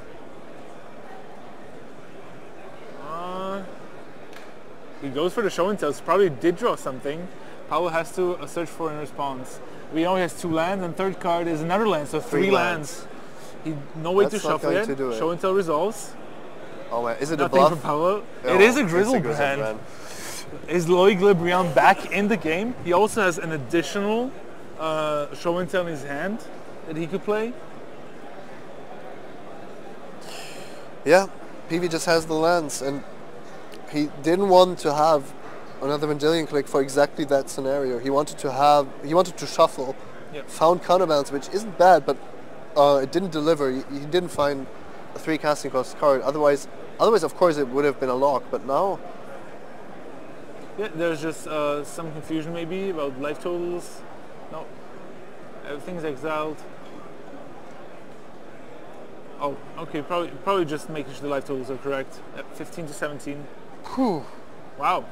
He goes for the show and tells. Probably did draw something. Paulo has to search for in response. We know he has 2 lands, and third card is another land, so 3 lands. He no way to shuffle yet. Show and tell resolves. Oh man, is it Nothing a bluff? for Paulo. Oh, it is a Grizzlebrand. Is Loic Le Briand back in the game? He also has an additional show and tell in his hand that he could play. Yeah, PV just has the lands, and he didn't want to have another Vendillion click for exactly that scenario. He wanted to shuffle, found counterbalance, which isn't bad, but it didn't deliver. He didn't find a 3 casting cost card. Otherwise, of course, it would have been a lock. But now, yeah, there's just some confusion maybe about life totals. No, everything's exiled. Oh, okay, probably just making sure the life totals are correct. 15 to 17. Whew. Wow.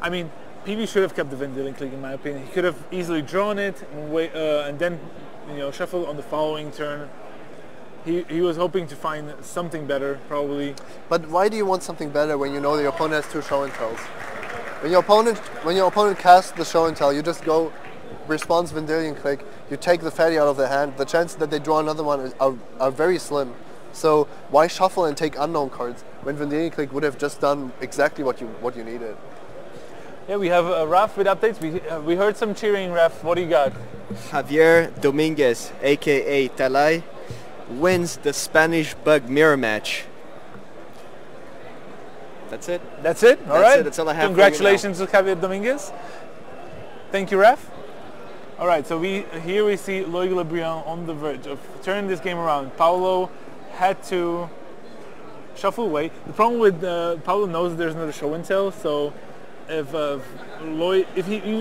I mean, PV should have kept the Vendillion click in my opinion. He could have easily drawn it and wait, and then shuffle on the following turn. He was hoping to find something better, probably. But why do you want something better when you know your opponent has 2 show and tells? When your opponent casts the show and tell, you just go response Vendillion click. You take the fatty out of their hand. The chances that they draw another one are very slim. So why shuffle and take unknown cards when Vendillion click would have just done exactly what you needed? Yeah, we have Raf with updates. We heard some cheering, Raf. What do you got? Javier Dominguez, aka Talay, wins the Spanish Bug Mirror match. That's it. That's it? All right. That's all I have. Congratulations to Javier Dominguez. Thank you, Raf. All right, so here we see Loic Le Briand on the verge of turning this game around. Paulo had to shuffle away. The problem with Paulo knows there's another show and tell, so even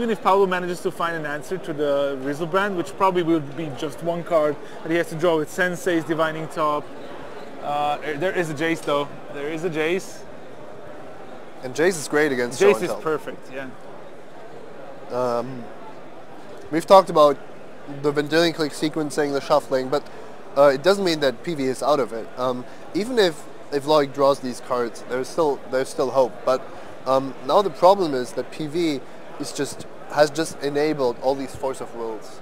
if Paulo manages to find an answer to the Grizzlebrand, which probably will be just 1 card that he has to draw with Sensei's Divining Top. There is a Jace though. There is a Jace. And Jace is great against Jace is perfect, yeah. We've talked about the Vendillion click sequencing, the shuffling, but it doesn't mean that PV is out of it. Even if Loic draws these cards, there's still hope. But now the problem is that PV is just has just enabled all these force of wills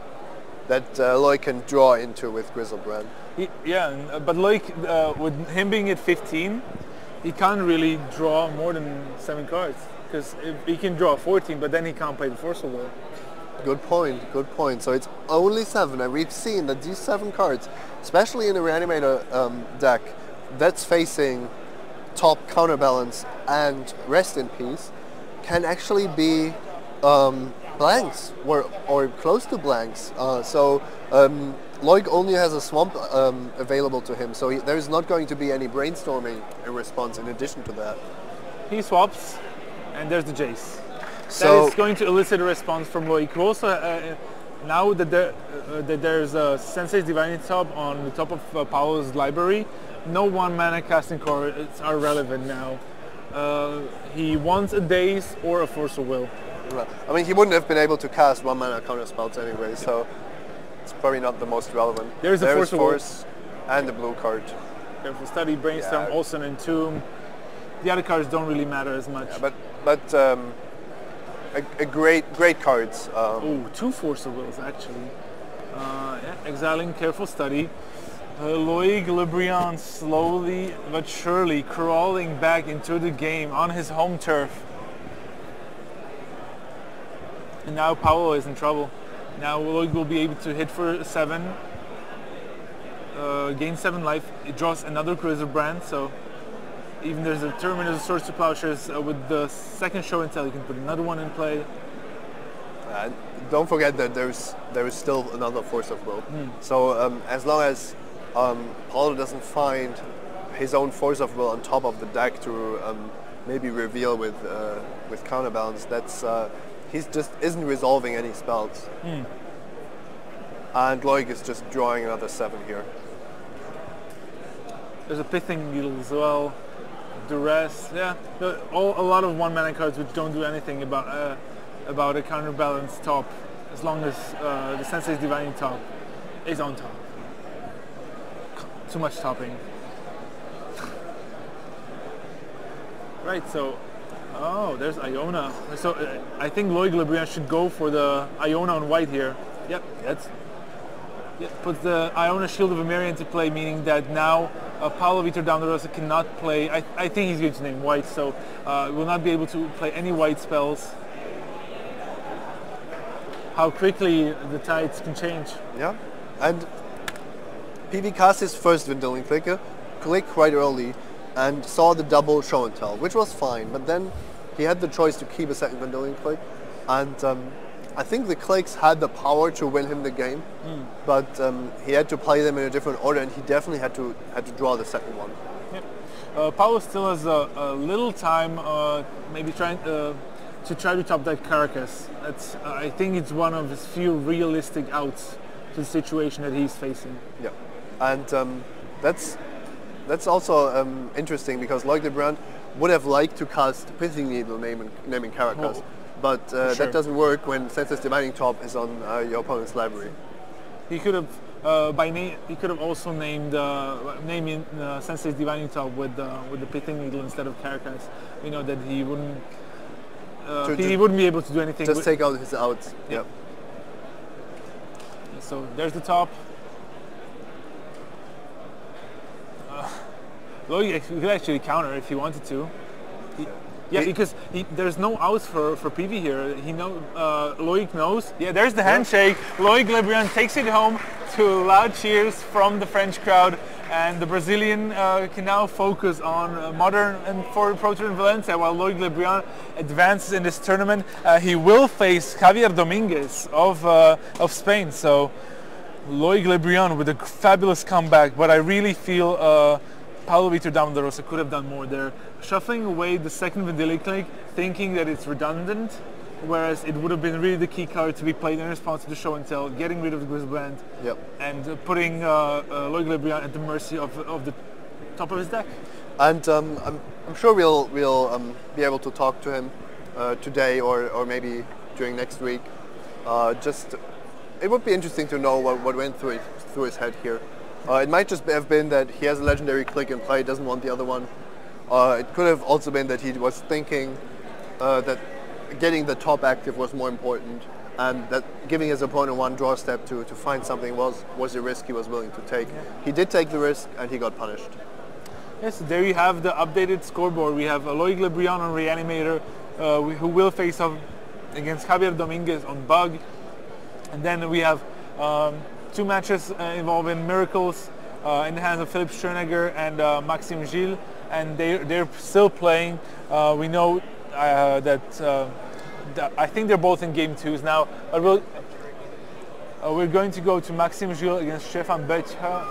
that Loic can draw into with Griselbrand. But Loic, with him being at 15, he can't really draw more than 7 cards. Because he can draw 14, but then he can't play the force of will. Good point, good point. So it's only 7, and we've seen that these 7 cards, especially in the Reanimator deck, that's facing top counterbalance and rest in peace, can actually be blanks or close to blanks. Loic only has a swamp available to him, so there's not going to be any brainstorming in response in addition to that. He swaps, and there's the Jace. So that is going to elicit a response from Loic, who also, now that, there's a Sensei's Divining Top on the top of Paulo's library, no 1-mana casting cards are relevant now. He wants a Daze or a Force of Will. Right. I mean, he wouldn't have been able to cast 1-mana counter spells anyway, so it's probably not the most relevant. There's a Force and the blue card. Careful Study, Brainstorm, also an Entomb. The other cards don't really matter as much. Yeah, but a great cards. Oh, 2 Force of Wills actually. Exiling Careful Study. Loic Le Briand slowly but surely crawling back into the game on his home turf. And now Paulo is in trouble. Now Loic will be able to hit for 7, gain 7 life. It draws another Griselbrand, so even there's a Terminus of Swords to Plowshares with the second show and tell, you can put another one in play. Don't forget that there is still another Force of Will. So as long as Paulo doesn't find his own Force of Will on top of the deck to maybe reveal with counterbalance, that's he's just isn't resolving any spells. And Loic is just drawing another 7 here. There's a Pithing Needle as well. Duress, yeah. A lot of 1-mana cards which don't do anything about a counterbalance top, as long as the Sensei's Divining Top is on top. Too much topping. Right, so there's Iona. So I think Loic Le Briand should go for the Iona on white here. Yep, puts the Iona Shield of Emeria into play, meaning that now Paulo Vitor Damo Rosa cannot play. I think he's going to name white, so will not be able to play any white spells. How quickly the tides can change. Yeah, and PV cast his first Vendilion click quite early, and saw the double show and tell, which was fine, but then he had the choice to keep a second Vendilion click, and I think the clicks had the power to win him the game, but he had to play them in a different order, and he definitely had to draw the second one. Yep. Paulo still has a little time, maybe trying to try to top that Caracas. That's I think it's one of his few realistic outs to the situation that he's facing. Yeah, and that's also interesting because Loic Le Briand would have liked to cast Pithing Needle naming Caracas. But that doesn't work when Sensei's Divining Top is on your opponent's library. He could have he could have also named Sensei's Divining Top with the Pithing Needle instead of Caracas. We know that he wouldn't he wouldn't be able to do anything. Just take out his outs. Yep. So there's the top. Loic could actually counter if he wanted to. Because there's no outs for PV here. Loic knows. Yeah, there's the handshake. Loic Le Briand takes it home to loud cheers from the French crowd, and the Brazilian can now focus on Modern and for Pro Tour in Valencia, while Loic Le Briand advances in this tournament. He will face Javier Dominguez of Spain. So Loic Le Briand with a fabulous comeback, but I really feel Paulo Vitor Damo Rosa could have done more there. Shuffling away the second Vendilion click, thinking that it's redundant, whereas it would have been really the key card to be played in response to the show and tell, getting rid of the Griselbrand, and putting Loic Le Briand at the mercy of the top of his deck. And I'm sure we'll be able to talk to him today or maybe during next week. It would be interesting to know what went through his head here. It might just have been that he has a legendary click in play, doesn't want the other one. It could have also been that he was thinking that getting the top active was more important, and that giving his opponent one draw step to find something was a risk he was willing to take. Yeah. He did take the risk, and he got punished. Yes, there you have the updated scoreboard. We have Loic on Reanimator, who will face off against Javier Dominguez on Bug. And then we have 2 matches involving Miracles in the hands of Philippe Schonegger and Maxime Gilles. And they're still playing. We know that I think they're both in game 2s now. But we're going to go to Maxime Gilles against Stefan Becher.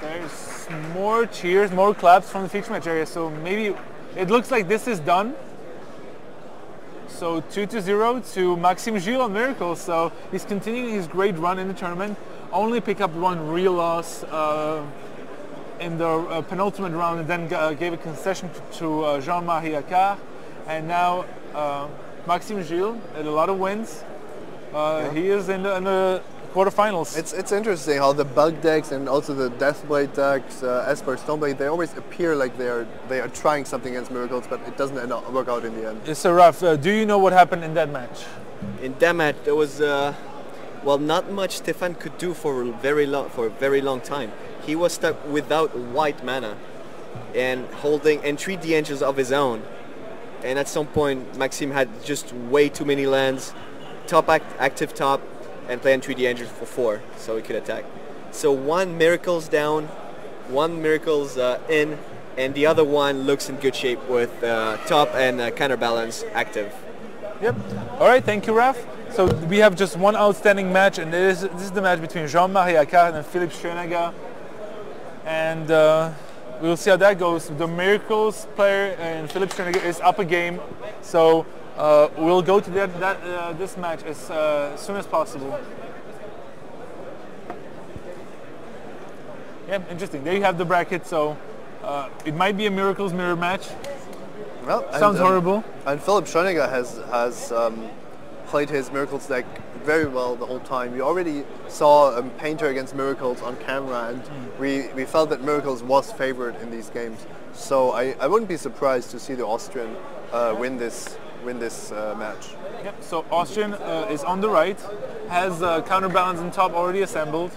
There's more cheers, more claps from the feature match area, so maybe it looks like this is done. So 2-0 to Maxime Gilles on Miracles. So he's continuing his great run in the tournament. Only pick up 1 real loss in the penultimate round, and then gave a concession to Jean-Marie Accart. And now Maxime Gilles had a lot of wins. He is in the quarterfinals. It's interesting how the bug decks and also the Deathblade decks, Esper, Stoneblade, they always appear like they are trying something against Miracles, but it doesn't work out in the end. So Raf, do you know what happened in that match? In that match, there was well, not much Stefan could do for a very long time. He was stuck without white mana and holding and 3 D-engines of his own. And at some point, Maxime had just way too many lands, active top, and playing 3D engines for 4, so he could attack. So 1 Miracles down, 1 Miracles in, and the other one looks in good shape with top and counterbalance active. Yep. All right, thank you, Raf. So we have just 1 outstanding match, and this is the match between Jean-Marie Accart and Philippe Schonegger. And we'll see how that goes. The Miracles player and Philippe Schonegger is up a game, so we'll go to this match as soon as possible. Yeah, interesting. There you have the bracket. So it might be a Miracles mirror match. Well, sounds horrible. And Philippe Schonegger has played his Miracles deck very well the whole time. We already saw Painter against Miracles on camera, and we felt that Miracles was favored in these games. So I wouldn't be surprised to see the Austrian win this match. Yep. So Austrian is on the right, has counterbalance on top already assembled.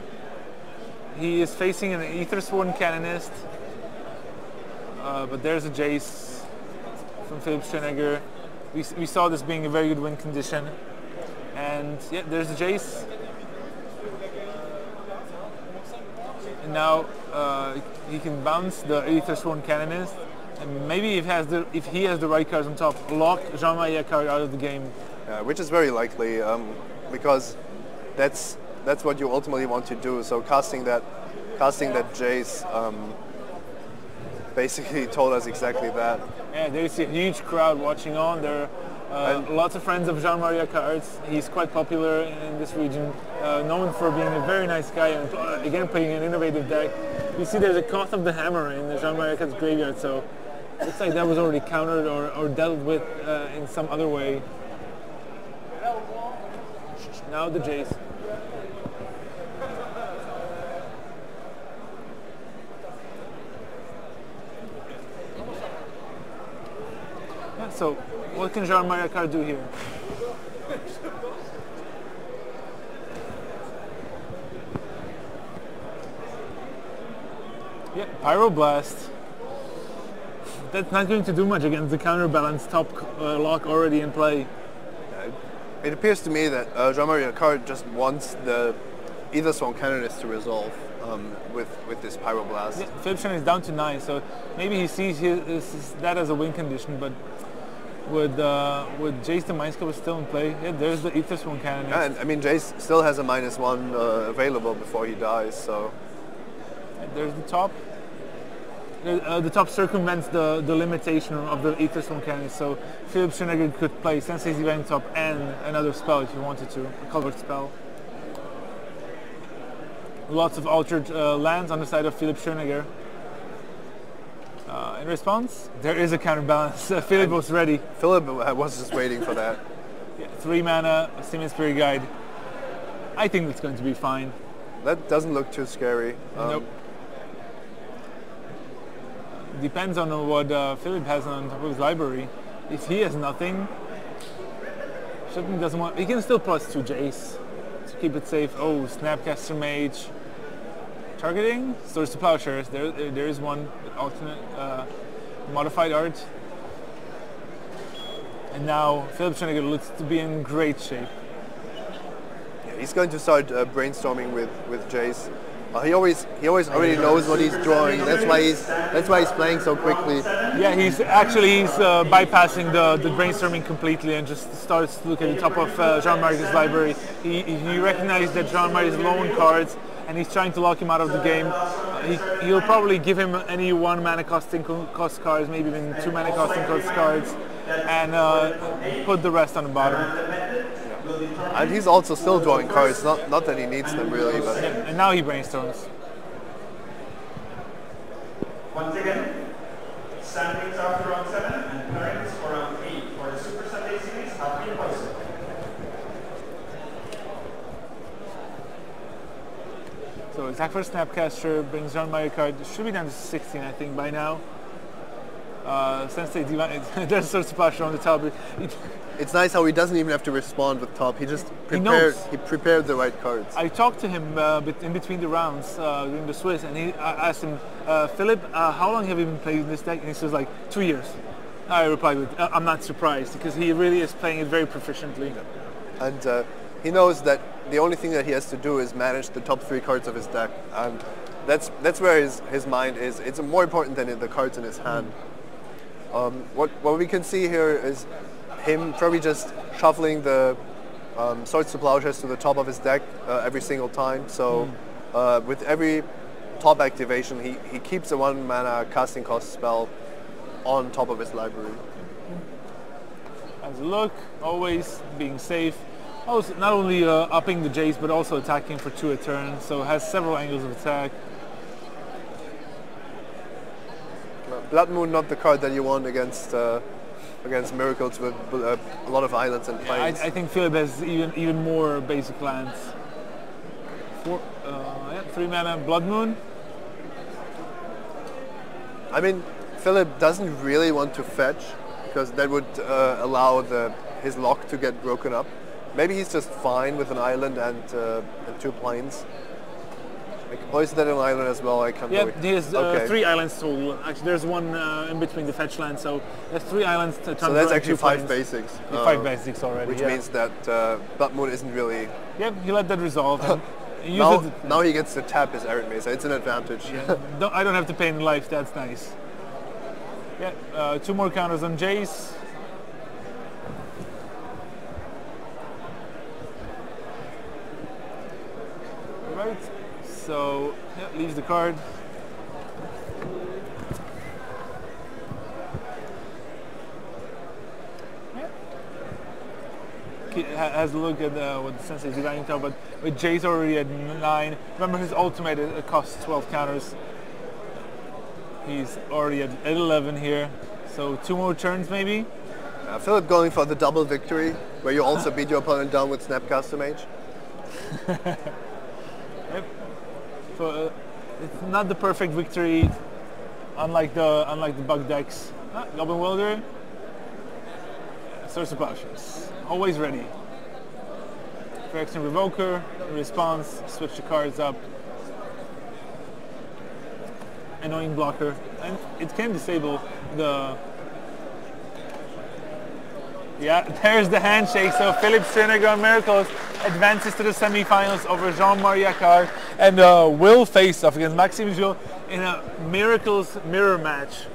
He is facing an Aethersworn Canonist, but there's a Jace from Philippe Schonegger. We saw this being a very good win condition. And yeah, there's a Jace. And now he can bounce the Aethersworn Canonist. And maybe if he has the right cards on top, lock Jean-Marie Accart out of the game. Which is very likely, because that's what you ultimately want to do. So casting that Jace basically told us exactly that. Yeah, there's a huge crowd watching on. There are lots of friends of Jean-Marie Accart. He's quite popular in this region, known for being a very nice guy and again playing an innovative deck. You see there's a Cost of the Hammer in the Jean-Marie Accart's graveyard, so looks like that was already countered or dealt with in some other way. Now the Jace. Yeah, so what can Jean-Marie Accart do here? Yeah, Pyroblast. That's not going to do much against the counterbalance top lock already in play. It appears to me that Jean-Marie Accart just wants the Aethersworn Canonist to resolve with this Pyroblast. Yeah, Philippe Schonegger is down to 9, so maybe he sees that as a win condition, but with Jace the Mindscope still in play, yeah, there's the Aethersworn Canonist. Yeah, and I mean Jace still has a -1 available before he dies, so... And there's the top. The top circumvents the limitation of the Aethersworn Canonist, so Philippe Schonegger could play Sensei's Divine Top and another spell if he wanted to, a covered spell. Lots of altered lands on the side of Philippe Schonegger. In response, there is a counterbalance. Philippe was ready. Philippe was just waiting for that. Yeah, 3 mana, Simian Spirit Guide. I think that's going to be fine. That doesn't look too scary. Nope. Depends on what Philippe has on top of his library. If he has nothing, Shipman doesn't want. He can still plus 2 Jace to keep it safe. Oh, Snapcaster Mage. Targeting Swords to Plowshares. There is one alternate modified art. And now Philip Schonegger looks to be in great shape. Yeah, he's going to start brainstorming with Jace. He always already knows what he's drawing. That's why he's playing so quickly. Yeah, he's bypassing the brainstorming completely and just starts to look at the top of Jean-Marc's library. He recognized that Jean-Marc is low on cards, and he's trying to lock him out of the game. He'll probably give him any 1 mana costing cost cards, maybe even 2 mana costing cost cards, and put the rest on the bottom. And he's also still drawing cards, not that he needs them really, but... And now he brainstorms. Once again, standings after round 7 and parents for round 8 for the Super Sunday series have been posted. So attack for Snapcaster brings down my card. Should be down to 16, I think, by now. Sensei Divine, there's a Swords to Plowshares on the top. It's nice how he doesn't even have to respond with top. He just prepared the right cards. I talked to him in between the rounds during the Swiss, and I asked him, Philip, how long have you been playing this deck? And he says like 2 years. I replied with, I'm not surprised, because he really is playing it very proficiently. And he knows that the only thing that he has to do is manage the top 3 cards of his deck, and that's where his mind is. It's more important than the cards in his hand. What we can see here is him probably just shuffling the Swords to Plowshares to the top of his deck every single time. So with every top activation, he keeps a 1 mana casting cost spell on top of his library. As a look, always being safe. Also, not only upping the Jace, but also attacking for 2 a turn, so has several angles of attack. Blood Moon, not the card that you want against Miracles with a lot of islands and plains. I think Philip has even more basic lands. 3 mana Blood Moon. I mean, Philip doesn't really want to fetch because that would allow his lock to get broken up. Maybe he's just fine with an island and 2 plains. Or is that an island as well? I can't remember. Yeah, he has 3 islands total. Actually, there's one in between the fetch land, so there's 3 islands to So that's actually 5 basics. 5 basics already. Which means that Blood Moon isn't really... Yeah, he let that resolve. Now he gets to tap his Arid Mesa. It's an advantage. Yeah. I don't have to pay in life. That's nice. Yeah, 2 more counters on Jace. Right. So, yeah, leaves the card. Has a look at what the Sensei is dividing top, but with Jace already at 9. Remember his ultimate, it costs 12 counters. He's already at 11 here. So 2 more turns maybe. Philip going for the double victory, where you also beat your opponent down with Snapcaster Mage. Yep. So it's not the perfect victory, unlike the bug decks. Goblin Welder, Swords to Plowshares, always ready. Correction Revoker, response, switch the cards up. Annoying blocker, and it can disable the... Yeah, there's the handshake. So Philip Schonegger on Miracles advances to the semi-finals over Jean-Marie Accart and will face off against Maxime Joux in a Miracles mirror match.